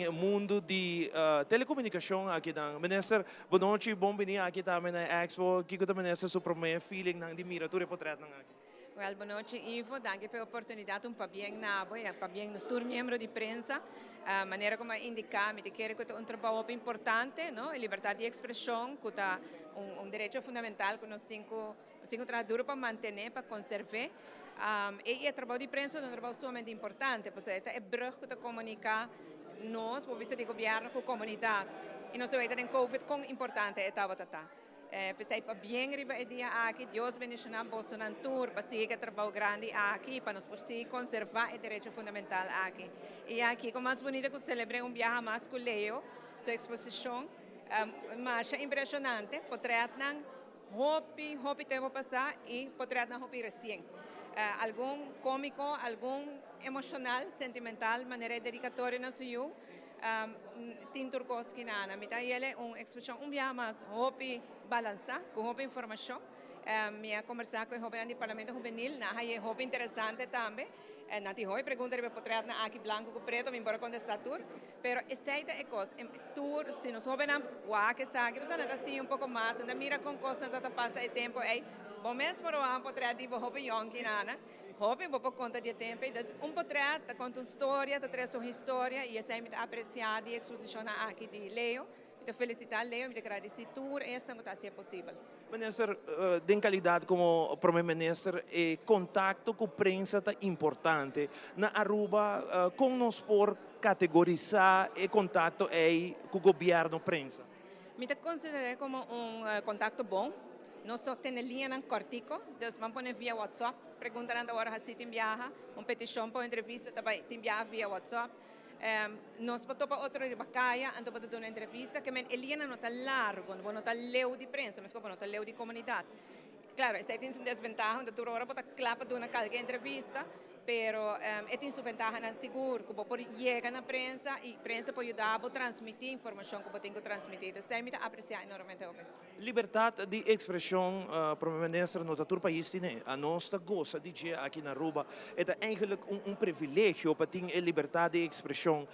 no mundo de telecomunicação aqui na ministro. Boa noite, bom vir aqui também na Expo. Que o ministro seu primeiro feeling de mira tu portrait aqui. Well, boa noite, Ivo. Danke pela oportunidade para bem na para bem no tour membro de prensa. A maneira como indicar, me quero que é um trabalho importante, não? A liberdade de expressão, que é direito fundamental que nós temos que trabalhar duro para manter, para conservar. E o trabalho de prensa é um trabalho sumamente importante, porque é brug que comunicar nós, por vista do governo, com a comunidade. E nós sabemos que o Covid é importante, é pensei para bem riba e dia aqui, Deus bendicionar Bolsonaro tour, para seguir que trabalho grande aqui, para nós poder conservar o direito fundamental aqui. E aqui, como mais bonito que celebrei viagem mais com Leo, sua exposição, mais impressionante, portrait não hopi tempo passar e portrait não hopi recém. Algum cômico, algum emocional, sentimental, maneira dedicatória no seu. Tin Turkowski na mita ele exposição viagem mais hopi balança com hopi informação minha conversar com o jovem parlamento juvenil na é hopi interessante também na ti hoje pergunta sobre portrait na aqui branco com preto me embora contestar tour pero essa é coisa tour se nos jovem na que sabe você não assim pouco mais ainda mira com coisa que passa o tempo é bom mesmo para um portrait de hopi young na hobby, vou por conta de tempo, então portrait conta uma história, traz uma história e essa é muito apreciada e exposição aqui de Leo, te felicitar, Leo, me te agradecer tudo, essa não está sendo possível. Minister, de qualidade como primeiro-ministro, contato com a prensa é importante. Na Aruba, como nós por categorizar e contato com o governo prensa? Me te considero como contato bom. Nós temos linha na Cortico, então vamos pôr via WhatsApp, perguntando agora se tem viaja, petição para entrevista, também tem viaja via WhatsApp. Nós podemos para outro ribacaia, então podemos dar uma entrevista, que a linha não está larga, não está leu de prensa, mas não está leu de comunidade. Claro, essa tem sua desvantagem, então agora pode clapar de uma qualquer entrevista, pero tem sua vantagem seguro, que pode chegar na prensa e a prensa pode ajudar a transmitir informação que tem que transmitir. Isso é me apreciar enormemente. Liberdade de expressão, primeiro-ministro, no todo país tem, a nós gosta de dizer aqui na Aruba, é eigenlijk privilégio para ter liberdade de expressão.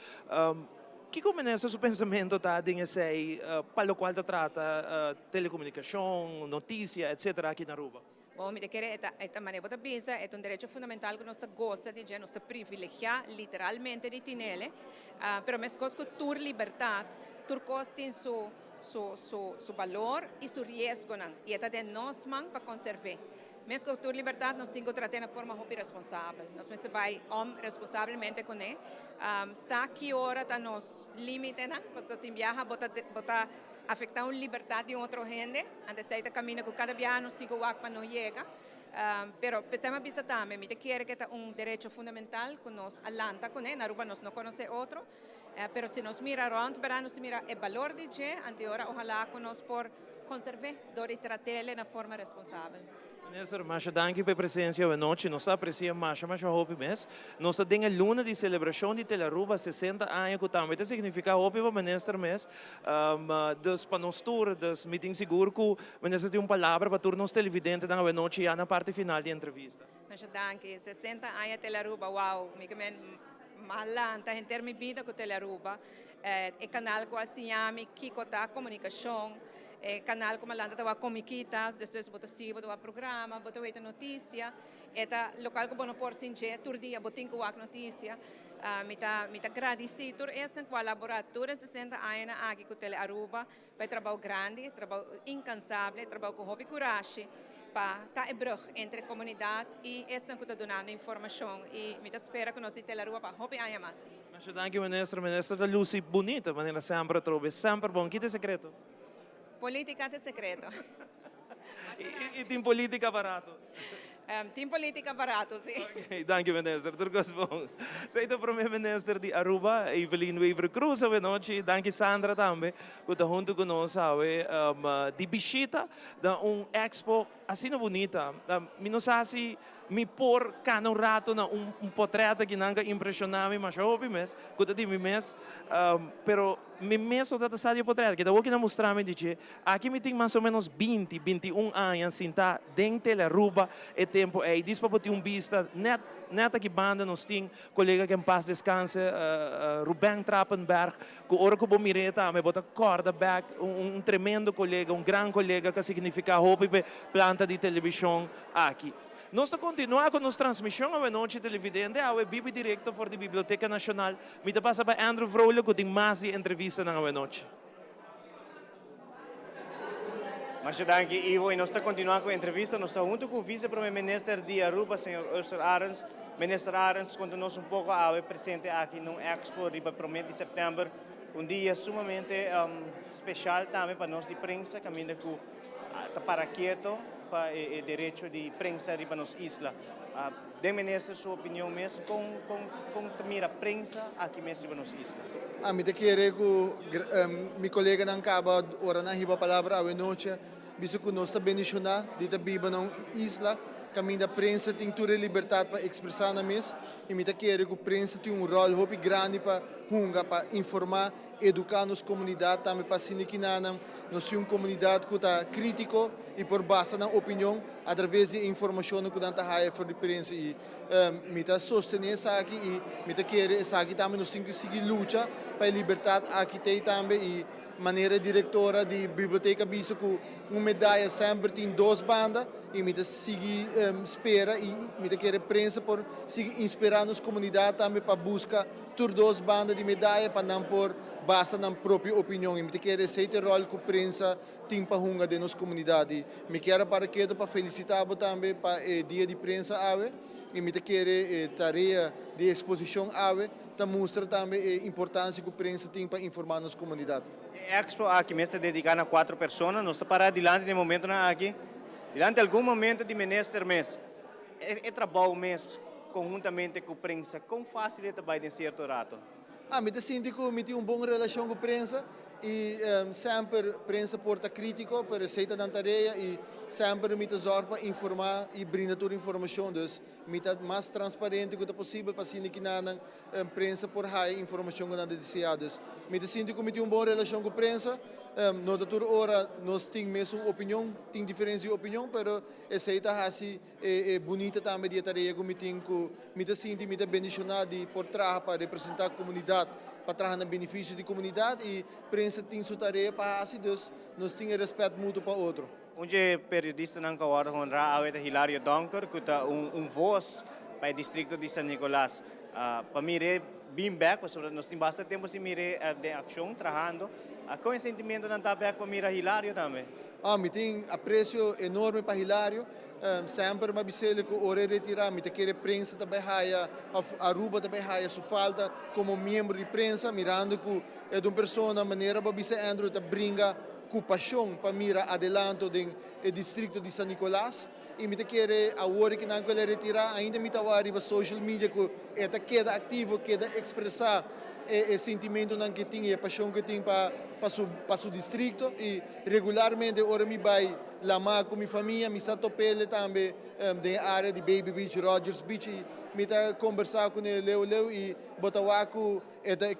Que começa o pensamento tá de esse para o qual trata telecomunicação, notícia, etc. aqui na Aruba? Bom, me querer esta maneira de pensar é um direito fundamental que nós gosta de dizer, nós privilegiar literalmente de tinele, pero mas coisas que tur liberdade, tur coisas tem su valor e su riesgo não, e é de nós man para conservar. Mas com a liberdade, nós temos que tratar de forma muito responsável. Nós temos que vai responsavelmente com ele. Sabe que hora está nos limites, não? Você tem viaja, bota afetar a liberdade de outra gente. Antes de caminhar com cada viagem, nós temos que para não chegar. Pero pensamos bisa também, me quer que é direito fundamental que nós alanta com ele. Na Aruba nós não conhece outro. Pero se nós mira around, nós mira o valor de gente, anteora ojalá que nós por conservar, dori tratar na forma responsável. Minister, mas danke pela presença hoje noite. Nós apreciamos mais hope mês. Nós temos a luna de celebração de Telaruba 60 anos que também significa hope para minister mês. Dos para nós tour, dos meeting seguro que o minister tem uma palavra para todos nós televidentes na noite e na parte final da entrevista. Mas danke, 60 anos Telaruba, wow, me que malanta em termos de vida com Telaruba. O canal que se chama Kikota Comunicação. Canal como lá estava comiquitas, depois botou sim, botou programa, botou outra notícia, eta local que bono por sinje, tur dia botin que wak notícia, mita agradecido por essa colaboratura 60 anos aqui com Tele Aruba, para trabalho grande, trabalho incansável, trabalho com hobby coragem, para tá brug entre a comunidade e essa que está dando informação e mita espera que nós de Tele Aruba para hobby aia mais. Mas danke ministro da Lucy bonita, maneira sempre trobe, sempre bom, que é secreto? Política é secreto. E tem política barato? Tem política barato, sim. Okay, danke minister, turcos bom. Sei do primeiro-ministro de Aruba, Evelyn Weaver Cruz, hoje noite, danke Sandra também, que está junto conosco, de visita da expo assim bonita. Não sei se me por cano rato na portreto que não impressionava, mas eu ouvi mesmo, que de mim mesmo, pero me mesmo da sabe portreto, que da que não mostrar me dizer, aqui me tem mais ou menos 20, 21 anos sentar dentro da Aruba e tempo aí, diz para ter vista neta que banda nós tem colega que em paz descansa, Ruben Trappenberg, que ora que eu mireta, me bota corda back, tremendo colega, grande colega que significa hope planta de televisão aqui. Nós continuamos com nossa transmissão à noite televidente, ao Bibi Direto for da Biblioteca Nacional. Me passa para Andrew Vrolijk, que tem mais entrevista na noite. Mas danke, Ivo. E nós continuamos com a entrevista. Nós estamos junto com o vice-primeiro-ministro de Aruba, senhor Ursula Arens. Minister Arens, conta-nos pouco ao presente aqui no Expo de 1 de setembro. Dia sumamente especial também para nós de prensa, caminho com para quieto. Para o direito de prensa para nossa isla. De ministro, sua opinião mesmo, com a prensa aqui mesmo para nossa isla? Me querer que meu colega não acaba ora na riba palavra a noite, visto que nós bendicionar de viver na isla, caminho da prensa tem toda a liberdade para expressar na mesa, e me querer que a prensa tem rol muito grande para informar, educar nossa comunidade, também para sindicar nós temos uma comunidade que está crítica e por base na opinião, através de informação que dá a for prensa e me sostener isso aqui e me querer isso aqui também nós temos que seguir luta para a liberdade aqui também e maneira diretora de biblioteca visa que uma medalha sempre tem duas bandas e me seguir espera e me querer prensa por seguir inspirar nossa comunidade também para buscar duas bandas de medalha para não por basa na própria opinião. E me quer receita rol com prensa tem para hunga de nossa comunidade. Me quero para que para felicitar também para o dia de prensa ave. E me quer tarefa de exposição ave. Tá mostra também a importância que a prensa tem para informar nossa comunidade. Expo aqui me está dedicando a 4 pessoas, nós está para adiante no momento na aqui. Durante algum momento de menester mês, é trabalho mês conjuntamente com a prensa, como fácil é trabalhar em certo rato? Me sinto que me tenho uma boa relação com a prensa e sempre a prensa porta crítico para receita da tarefa e sempre me zorga para informar e brindar toda a informação. Então, me está mais transparente que possível para que a prensa por high informação que não desejada. Me sinto que me tenho uma boa relação com a prensa. No toda hora nós temos mesmo opinião, tem diferença de opinião, mas essa é bonita também de tarefa que me tenho que me sinto me bendicionado de por trás para representar a comunidade, para trazer no benefício da comunidade e a prensa tem sua tarefa para assim, nós temos respeito mútuo para o outro. Onde periodista não causa honra a Hilario Donker, que é voz para o distrito de San Nicolás. Para mim é bem back, nós temos bastante tempo se mire de ação trabalhando. Qual é o sentimento de estar back para mim Hilario também? Me tenho apreço enorme para Hilario. Sempre me abisele que ore retirar, me quer prensa também haia, Aruba também haia sua falta como membro de prensa, mirando que é uma pessoa na maneira para você Andrew te brinca com paixão para mirar adelante do distrito de San Nicolás. E me quer agora que não quer retirar, ainda me tawari para social media que é queda ativo, queda expressar o sentimento que tem, a paixão que tem para o distrito e regularmente ora me vai lá com minha família, me está topele também da área de Baby Beach, Rogers Beach e me está conversar com ele Leo e botawaku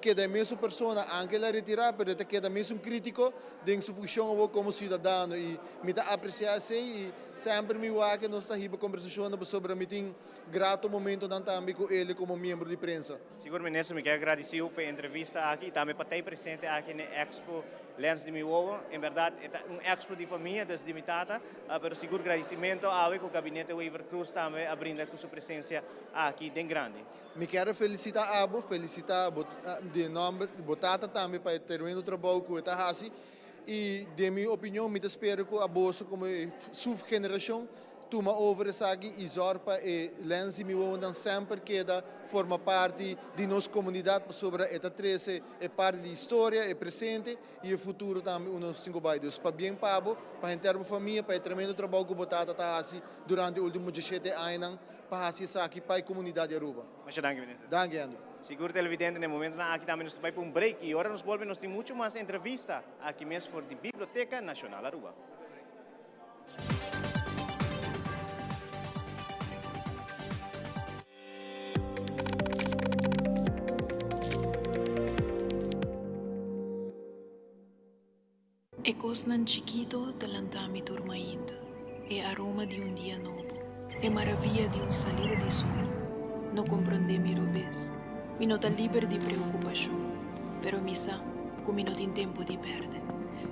que é a mesma pessoa, anche la retirar, mas que é mesmo crítico de sua função como cidadão e me está apreciar e sempre me vai que nós está aqui para conversar sobre me tem grato momento também com ele como membro de prensa. Seguramente me quero agradecer pela entrevista aqui, também para estar presente aqui na Expo Lens de Miwowo. Em verdade, é expo de família, desde minha tata, mas seguro agradecimento ao gabinete Weaver Cruz também a brindar com sua presença aqui bem grande. Me quero felicitar a Abo, felicitar de nome, Botata também para ter o trabalho com o Tahasi e de minha opinião, me espero que a bolsa como sua geração toma over essa aqui e zorpa e Lens de Miwowo sempre queda forma parte de nossa comunidade sobre esta 13 é parte da história, é presente e o futuro também uns 5 bairros. Para bem Pabo, para a família, para o tremendo trabalho que o Botata está durante os últimos 17 anos para fazer aqui para a comunidade de Aruba. Muito obrigado, ministro. Danke, Andrew. Seguro televidente, no momento aqui também nós vamos para um break e agora nós voltamos, nós temos muito mais entrevista aqui mesmo for a Biblioteca Nacional Aruba. E cosnan chiquito talantami turmaindo, e aroma di un dia novo, e maravilla di un salida di sole. No comprende mi robes, mi nota liber di preoccupazione, pero mi sa, come non in tempo di perde.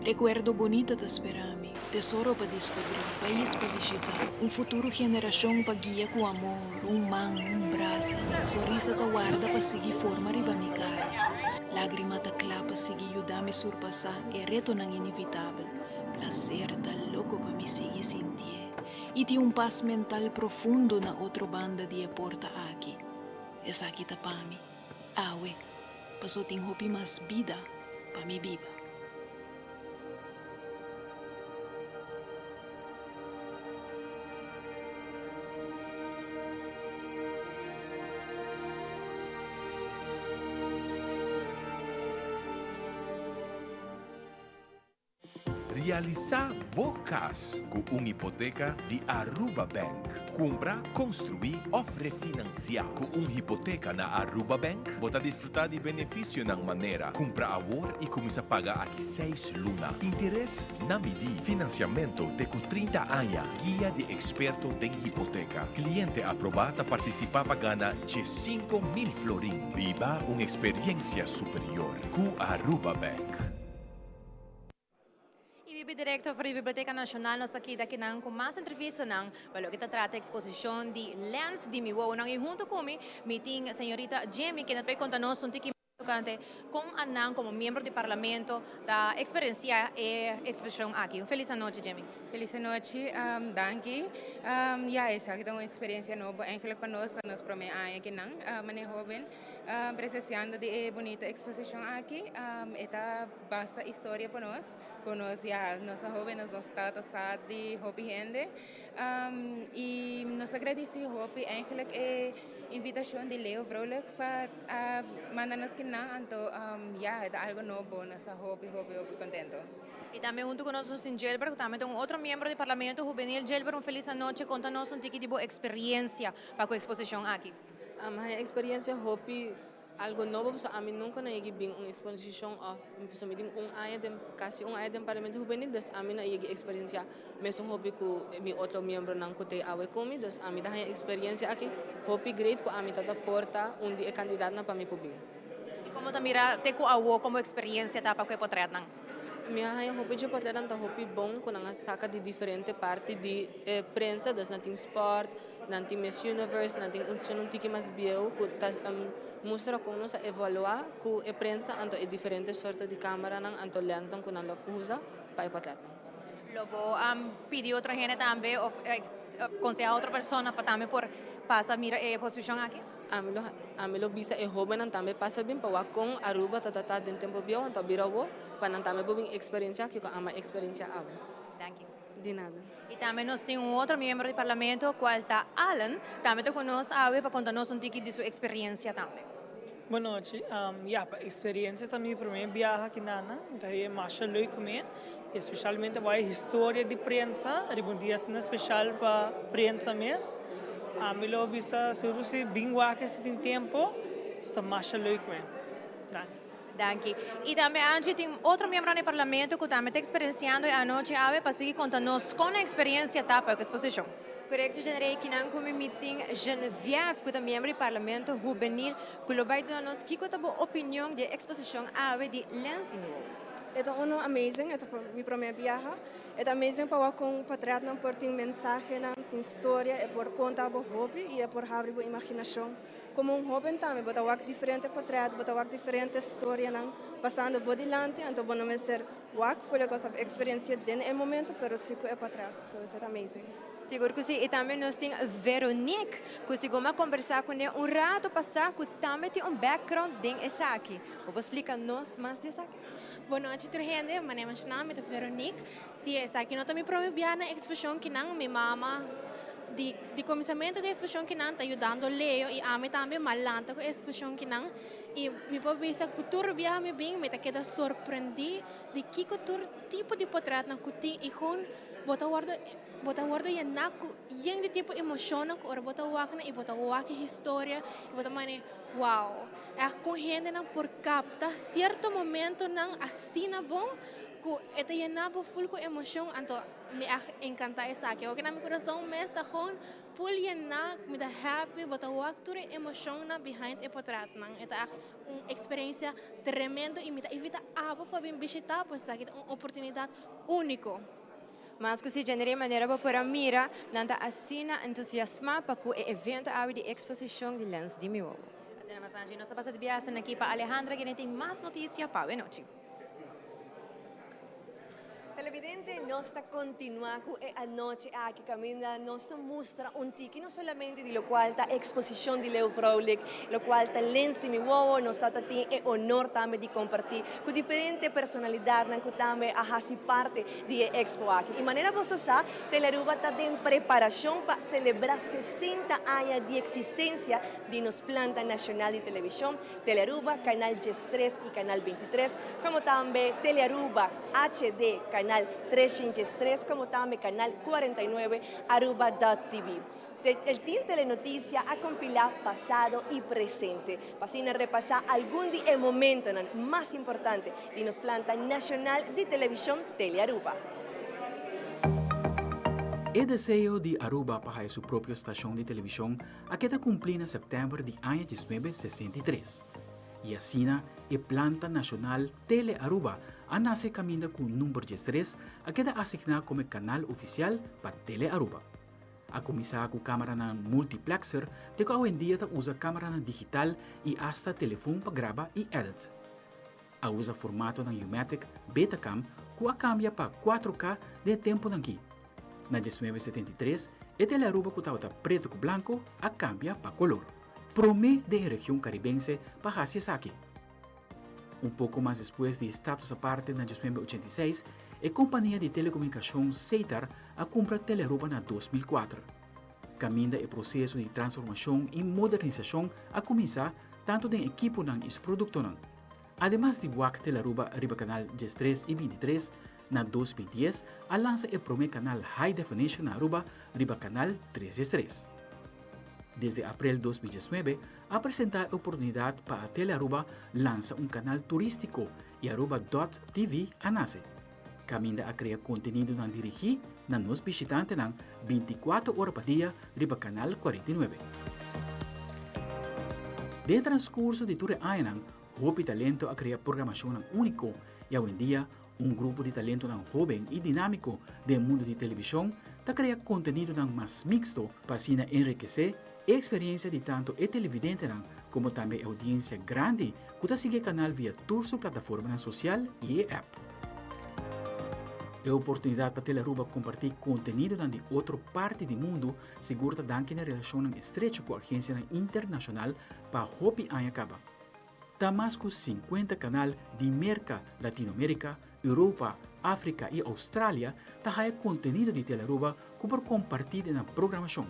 Recuerdo bonita da sperami, tesoro pa descobrir, país pa visitar, un futuro generación pa guia com amor, un man, un brasa, sorrisa ta guarda pa seguir forma riba mi cara. Lágrima ta clapa sigi ayudame surpassar e reto nang inevitável. Placer ta louco pa mi sigi sentir. E ti un paz mental profundo na outro banda di e porta aqui. Esa aqui ta pami. Awe, paso ting hopi mas vida pa mi biba. Realizar bocas com uma hipoteca de Aruba Bank. Comprar, construir ou refinanciar. Com uma hipoteca na Aruba Bank, você desfrutar de benefício na maneira. Comprar agora e começar a pagar aqui 6 lunas. Interesse na medida. Financiamento de 30 anos. Guia de experto de hipoteca. Cliente aprovado a participar para ganhar de 5.000 florin. Viva uma experiência superior com Aruba Bank. Director para a Biblioteca Nacional, nós aqui daqui com mais entrevista para que trata a exposição de Lens de Miwowo. E junto comigo, tem a senhorita Jamie, que nos vai contar-nos um pouquinho Con Anang como miembro del Parlamento, da experiencia e expresión aquí. Un feliz noche, Jamie. Feliz noche, danke. Esa é uma experiência nova, eigenlijk para nós promete que não, mas joven, presenciando de bonita exposição aqui, eta basta história para nós, nossa jovem, nós tatas de hobby gente, e nós agradecemos hobby, eigenlijk invitação de Leo Vrolijk para mandar-nos que não, então, é algo novo, nossa hobby contento. Y también junto con nosotros en Gelberg, también tengo otro miembro del Parlamento Juvenil. Gelberg, un feliz noche. Contanos un tipo de experiencia para la exposición aquí. A experiência hobby algo novo, so a mim nunca na igi bing uma exposição of so meeting kasi área do Parlamento Juvenil, dus a mim na igi experiência mesmo hobby ko mi outro membro ng kote awe komi, dus a mim da experiência aqui hobby great ko a mim tata porta undi candidato na pa mi pubing. Y como te mira te ko awo como experiencia ta pa ko potret nang. Minha hobby de portar anta hobby bom com a saca de diferente parte de prensa, dus nating sport, nating Miss Universe, nating um tiki mais bio, que mostra como nós evaluar que a prensa anto e diferente sorte de câmera nang anto lens nang kunan la usa para portar. Lobo pidió otra gente también conseja a otra persona para también por pasa mira posición aquí. Amilo bisa joven ang tambe pasa bin pawa kong Aruba tatata din tempo bio anto birawo panan tambe bubing experiencia que ama experiencia awe. Thank you. De nada. Y también nos tiene un otro miembro del Parlamento, cual está Alan, también te conoce awe para contarnos un tiki de su experiencia también. Boa noite. A experiência também para mim viajar aqui nana, então é mais leuk comer, especialmente a história de prensa, um dia especial para prensa mesmo. Me lo bisa suruh si bingwa que se tem tempo, está mais leuk comer. Danke. Y también Angie tiene otro miembro del Parlamento que también está experienciando anoche awe para seguir contándonos con la experiencia tapa de exposición. Correcto, generei que não como meeting Geneviève, que é membro do Parlamento Juvenil, que vai dar-nos que é a opinião de exposição ave de Lens de Novo. É amazing, é minha primeira viagem. É amazing para com patriot não por ter mensagem, não ter história, é por contar o hobby e é por abrir a imaginação. Como jovem também, bota wak diferente patriot, bota wak diferente história, não passando por delante, então bom não ser wak foi a coisa experiência dentro do momento, pero sim é patriot, so é amazing. Seguro que sim, e também nós temos Veronique, que se goma conversar com ela rato passar, que também tem background dentro dessa aqui. Vou explicar-nos mais dessa aqui. Boa noite, gente. Meu nome é Veronique. Sim, essa aqui não também promovia na exposição que não minha mama de começamento da exposição que não está ajudando Leo e a mim também malanta com a exposição que não e me pode ver cultura viaja me bem me tá queda surpreendi de que cultura tipo de portrait na kuti e com bota guardo e na yang de tipo emocional com bota wakna e bota wak história e bota mane wow é com gente não por capta certo momento não assim na bom que esta llenaba full com emoção então me encanta essa aqui o que na meu coração me está com full llena me dá happy bota waktura emoção na behind e portrait não esta uma experiência tremenda e me dá evita para vir visitar pois aqui uma oportunidade única. Mas que se genera maneira para mira nanta assina entusiasma para que o evento abre de exposição de Lens de Novo. Assim, mas Angie, nós passamos de viagem aqui para Alejandra que tem mais notícias para a noite. Televidente, nós está continuando a noite aqui caminha, nos mostra tiki não somente de lo qual está exposição de Leo Vrolijk, lo qual está Lens de Novo, nós tem o honor também de compartilhar com diferentes personalidades que também fazem parte de expo aqui. De maneira você sabe, Telearuba está em preparação para celebrar 60 anos de existência de nos planta nacional de televisão, Telearuba, Canal 3 e Canal 23, como também Telearuba HD, Canal 353, como también Canal 49, Aruba.tv. El Team Telenoticia ha compilado pasado y presente, para repasar algún de los momentos más importantes de nuestra planta nacional de televisión Telearuba. O desejo de Aruba para sua própria estação de televisão a queda cumprir em setembro de ano 1963. E assim, a planta nacional Tele Aruba a nasce caminha com o número 3 a queda assignado como canal oficial para Tele Aruba. A começar com câmera na multiplexer, de que hoje em dia usa câmera na digital e hasta telefone para gravar e edit. A usa formato na U-Matic Betacam, que a cambia para 4K de tempo aqui. Na 1973, a telearuba que estava preto com branco, a cambia para color. Promê de região caribense para Hasiasaki. Um pouco mais depois de status à parte na 1986, a companhia de telecomunicação Seitar a compra telearuba na 2004. Caminha o processo de transformação e modernização a começar tanto de equipo e os produtos. Además de WAC telearuba riba canal 13 e 23, na 2010 a lança o primeiro canal High Definition na Aruba riba canal 3. Desde abril de 2019, a apresentar a oportunidade para a Telearuba lança um canal turístico e Aruba.tv a nasce. Caminha a criar conteúdo na dirigir na nos visitantes 24 horas por dia riba canal 49. De transcurso de todo ano, houve talento a criar programação único e hoje em dia grupo de talento jovem e dinâmico do mundo de televisão está criar conteúdo mais mixto para assim enriquecer a experiência de tanto o televidente como também a audiência grande que está seguir o canal via toda sua plataforma social e app. A oportunidade para a Telearuba compartilhar conteúdo de outra parte do mundo segura danke na relação estreita com a agência internacional para Hopi Anhacaba. Há mais de 50 canais de América, Latinoamérica, Europa, África e Austrália que conteúdo de Telearuba que por compartilhar na programação.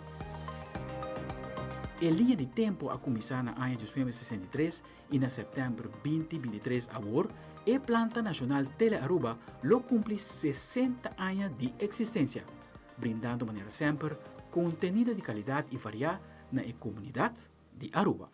A linha de tempo a começar na ano 1963 e na setembro 2023 agora, a Planta Nacional Telearuba lo cumpre 60 anos de existência, brindando de maneira sempre conteúdo de qualidade e variado na comunidade de Aruba.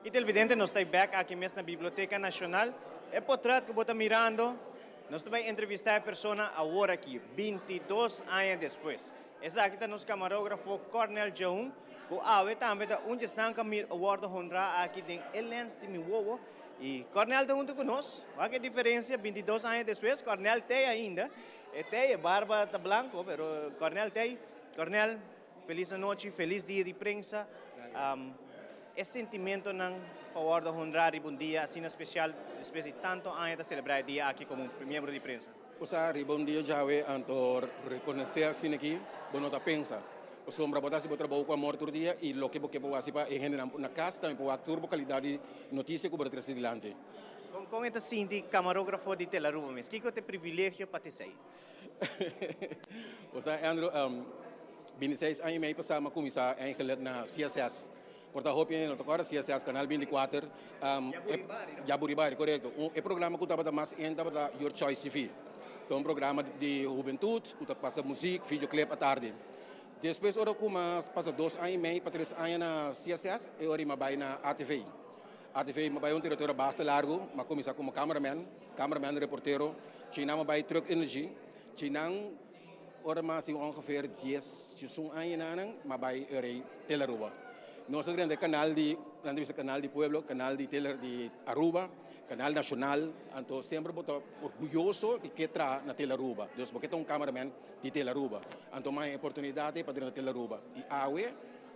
E televidente, nós estamos back aqui mesmo na Biblioteca Nacional. É portrait que você mirando, nós também entrevistar a pessoa agora aqui, 22 anos depois. Esse aqui está nosso camarógrafo Cornel Jaun, que também está onde está a award honra aqui em Elens de Miwowo. E Cornel está junto conosco. Qual é a diferença? 22 anos depois, Cornel tem ainda. Tem barba está branco, mas Cornel tem. Cornel, feliz noite, feliz dia de prensa. Esse sentimento ng paward honrar bom dia, assim especial, depois de tanto anos de celebrar o dia aqui como membro de prensa. Usa bom dia Jawe antor reconhecer assim aqui, bono ta pensa. O sombra botar se botar trabalho com a morte do dia e lo que porque pode asipa e gente na casa também pode turbo qualidade notícia que pode trazer adiante. Com esta sim de camarógrafo de Telearuba, mas que é o privilégio para te sair? Usa Andrew 26 anos e meio passamos a começar a na CSS. Portanto, hopi no tocar CSS Canal 24, Jaburibari, correto. O programa que estava mais entra Your Choice TV. Então, um programa de juventude, que passa música, videoclip à tarde. Depois, ora como passa 2 anos e meio para 3 anos na CSS, e ora vai na ATV. ATV vai território bastante largo, mas começa como cameraman, reportero, China vai truck energy, China ora mais ongeveer 10 anos, mas vai Telearuba. Nós temos canal de Pueblo, canal de Aruba, canal nacional, então sempre estou orgulhoso de que está na Telearuba. Então, porque é cameraman de Telearuba. Então, uma oportunidade para ir na Telearuba. E awe,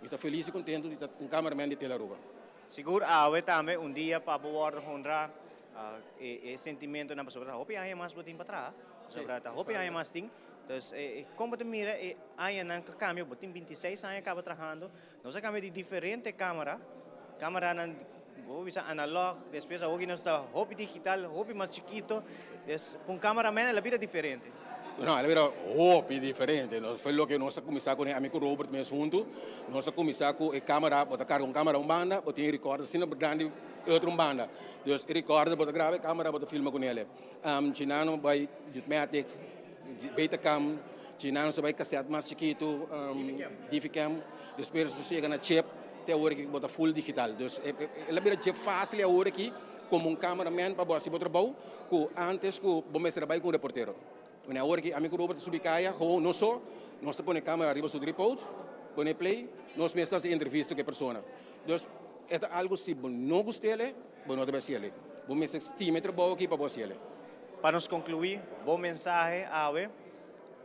estou feliz e contente de ter cameraman de Telearuba. Seguro, awe também dia para poder honrar o sentimento na pessoa. Hopi aí mais botin para trás. Hopi aí mais ting. Então, como tu mira, aí não cambia, botin 26 anos acaba trabalhando. Nós cambia de diferente câmera não bisa analog, depois hoje nós está hopi digital, hopi mais chiquito, com cameraman é a vida diferente. Não, a vida hopi diferente. Foi o que nós começamos com o amigo Robert mesmo junto. Nós começamos com a câmera, botar com câmera banda, botar recorda, assim grande outra banda. Então, recorda, botar grave, câmera, botar filma com ele. Chinano vai Jutmatic, Betacam, Chinano se vai cassete mais chiquito, DiviCam, depois você chega na chip, até agora que bota full digital. Dus ela vira chip fácil agora aqui, como cameraman para você botar trabalho, que antes que você trabalha com reportero. Una hora que a mim Robert subicaya, não só, nós põe a câmera arriba do tripod, põe play, nós mesmos entrevista com a pessoa. Dus é algo se não gostele, não deve ser. Vamos estimar trabalho aqui para você. Para nos concluir, bom mensagem, Awe,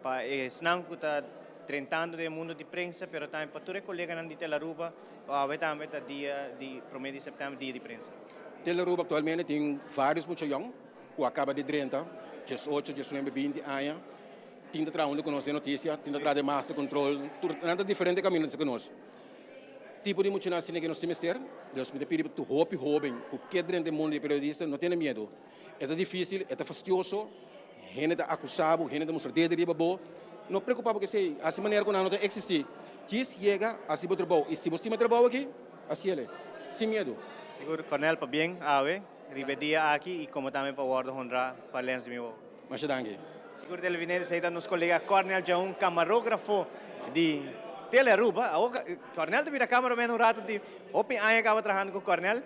para senang que está tratando do mundo de prensa, mas também para todos os colegas de Telaruba, Awe também está dia de 1 de setembro, dia de prensa. Telaruba atualmente tem vários muchos young, que acaba de 30, 18, 19, 20 anos, tinha trabalhando com nós de notícia, tinha trabalhado de massa, controle, tudo diferente caminhos que nós. Tipo de mucho nasi que nós temos ser, Deus me pede tu hope jovem, porque dentro do mundo de periodista não tem medo. É difícil, é fastidioso, gente está acusado, gente está mostrando de riba boa. Não preocupa porque sei, assim maneira que não existe. Quis chega, assim vou trabalhar. E se você me trabalha aqui, assim ele, sem medo. Seguro, Cornel, para bem, Awe, ribedia aqui e como também para o Ward Honra, para Lens de meu. Mas danke. Seguro televidente, sai da nosso colega Cornel, já camarógrafo de Telaruba. Cornel teve a câmera um rato de open anos acaba trabalhando com Cornel,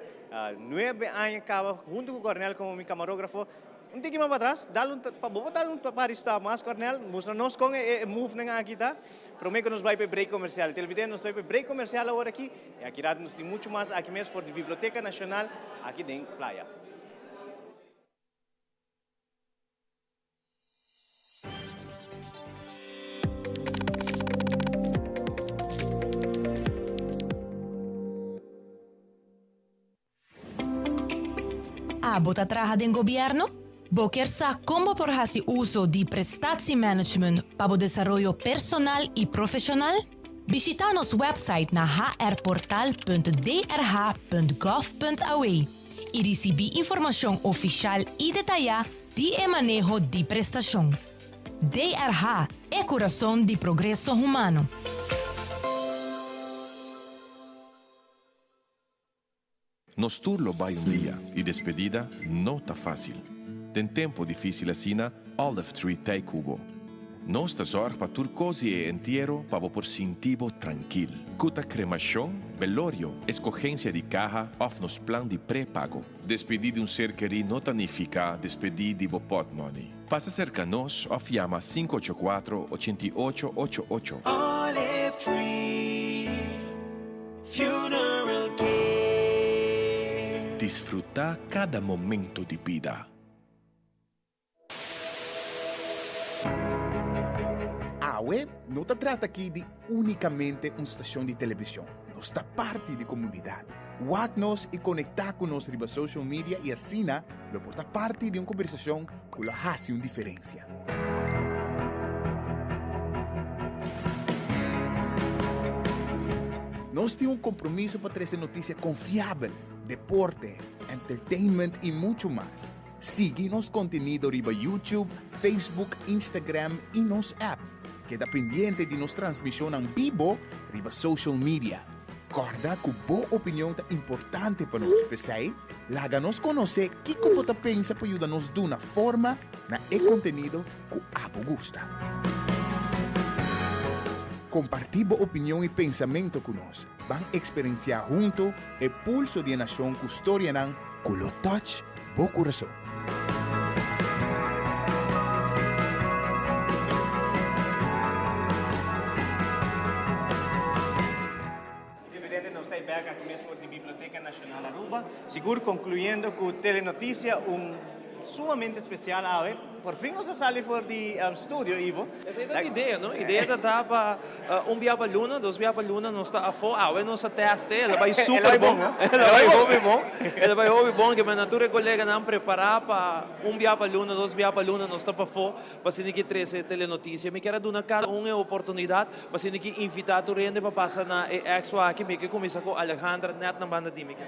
9 anos acaba junto com Cornel como meu camarógrafo. Não tem que ir para trás, dá um para estar mais Cornel, mostra-nos como é move na aqui tá. Prometo que nos vai para break comercial. Televidente nos vai para break comercial agora aqui. E aqui nos tem muito mais aqui mesmo for de Biblioteca Nacional aqui dentro Playa. Bota trabalhar em governo? Boquer sa como por hasi uso de prestatie management para o desenvolvimento personal e profissional? Visita nosso website na hrportal.drh.gov.au e recebi informação oficial e detalhada de manejo de prestação. DRH é coração de progresso humano. Nos turno vai dia e despedida não tá fácil. Tem tempo difícil assim, Olive Tree Tay Cubo. Nós tá zorg para tur cosi e entierro para por sintivo tranquilo. Cuta cremação, velório, escogencia de caja of nos plan de pré-pago. Despedir de ser querido não significa despedir de pot money. Passa cerca nos of llama 584-8888. Olive Tree Funeral Care. Desfrutar cada momento de vida. Awe não se trata aqui de unicamente uma estação de televisão. Nós está parte da comunidade. Watch-nos e conectar com nós riba social media e assim, lo porta parte de uma conversação que lo hace uma diferença. Nós temos um compromisso para trazer notícia confiável, deporte, entertainment e muito mais. Siga nosso conteúdo riba YouTube, Facebook, Instagram e nosso app. Queda pendiente de nossa transmissão em vivo riba social media. Corda que boa opinião é importante para nós, pessoal. Laga-nos conhecer o que você pensa para ajudar-nos de uma forma na conteúdo que abo gusta. Compartir boa opinião e pensamento conosco. Vão experienciar junto o pulso de nação que história não, que lo touch bo coração. Aqui mesmo de Biblioteca Nacional Aruba, seguro concluindo com Telenotícia, sumamente especial, por fim nos sale fora de estúdio, Ivo. Essa é a ideia, não? A ideia está para biaba luna, dois biaba luna, não está a fora, não está teste, ela vai super bom, ela vai bom, ela vai bom, que a natura colega não preparar para biaba luna, dois biaba luna, não está para fora, para se ninguém trazer telenotícia, me quero dar cada uma oportunidade, para se ninguém invitar tu rende para passar na expo aqui, me que começa com Alejandra, net na banda de Mica.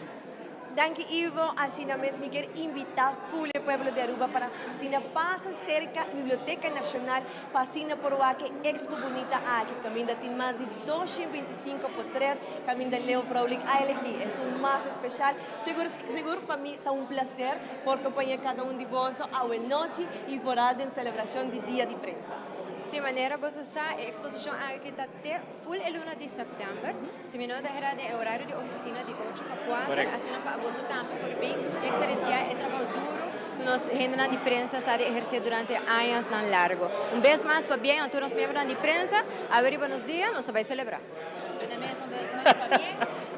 Danke Ivo, assim mesmo me quero invitar full o pueblo de Aruba para assim passa cerca da Biblioteca Nacional para assim por aqui expo bonita aqui caminha tem mais de 225 potrer caminha Leo Fraulich a elegir é o mais especial seguro para mim está prazer por acompanhar cada de vós a noite e foral de celebração de dia de prensa. De maneira você está a exposição aqui está até full a luna de setembro. Se me nota era de horário de oficina de 8 para 4, Correcto. assim para você tampo por bem experienciar o trabalho duro que nós gente de prensa sabe exercer durante anos tão largo. Vez mais para bem a todos os membros de prensa, a ver buenos dias, nós vamos celebrar.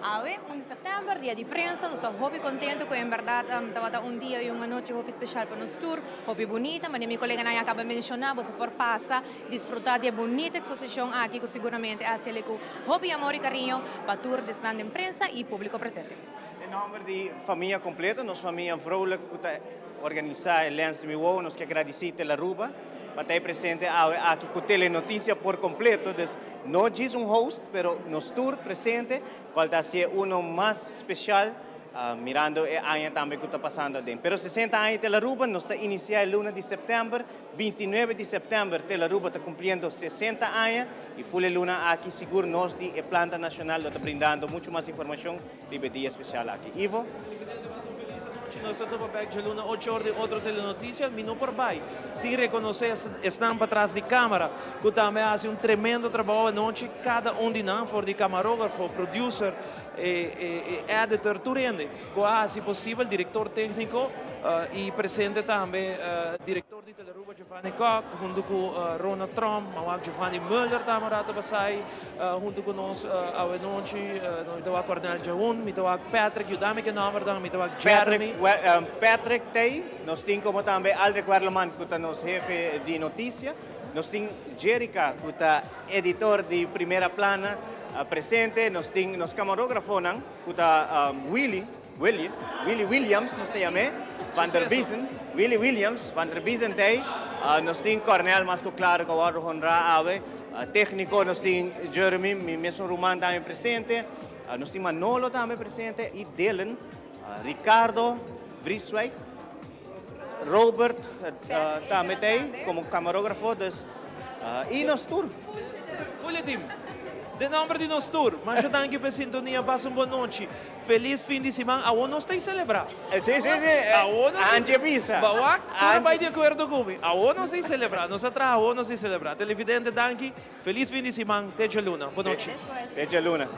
Awe, 1 de setembro, dia de prensa, nós estamos muito contentes que, em verdade, estava dia e uma noite muito especial para nós tour, muito bonita, mas minha colega Naya acaba de mencionar, você pode passar, desfrutar de bonita exposição aqui, que seguramente é assim, com muito amor e carinho para tour de stand de prensa e público presente. Em nome de família completa, nossa família vrolijk organizar o Lens de Miwo, nós que agradecer pela Aruba, para estar presente aqui com Telenotícia por completo. Dus, não diz host, pero nos tour presente, qual está sendo uno mais especial, mirando a ano também que está passando dentro. Pero 60 anos de Aruba, nós está iniciando o 1 de setembro, 29 de setembro, Aruba está cumprindo 60 anos, e full luna aqui seguro nós de planta nacional está brindando muito mais informação de dia especial aqui. Ivo? Nós estamos para de luna 8 horas de outra telenotícia, minuto por bai. Se reconhecer estão para trás de câmera, que também faz tremendo trabalho à noite, cada de nós, for de camarógrafo, producer, editor, tudo rende. Se possível, diretor técnico e presente também diretor de Teleruba, Giovanni Koch, junto com Ronald Trump, Giovanni Müller, tamarata basai, junto com nós à noite, nós temos Cornel Jaun, nós Patrick, Yudami que nome, nós Jeremy. Patrick Tay, nós temos como também Aldrich Werleman, que é nosso chefe de notícia, nós temos Jerica, que é editor de primeira plana, presente, nós temos nosso camarógrafo, que é Willie Williams, nós temos Van der Biesen, Willie Williams, Van der Biesen Tay, nós temos Cornel, mas claro que o outro honra ave, técnico, nós temos Jeremy, mesmo Roman também presente, nós temos Manolo também presente e Dylan, Ricardo Vrieswijk, Robert também tem como camarógrafo, e nós tour. Fulha team, de nome de nós tour, mas eu tenho que sintonia, passa uma boa noite. Feliz fim de semana, a nós tem que celebrar. Sim. Antes pisa. Bawak, tudo vai de acordo comigo. A nós tem que celebrar, nós atrás, a nós tem que celebrar. Televidente, danke, feliz fim de semana, Teja Luna, boa noite. Teja Luna.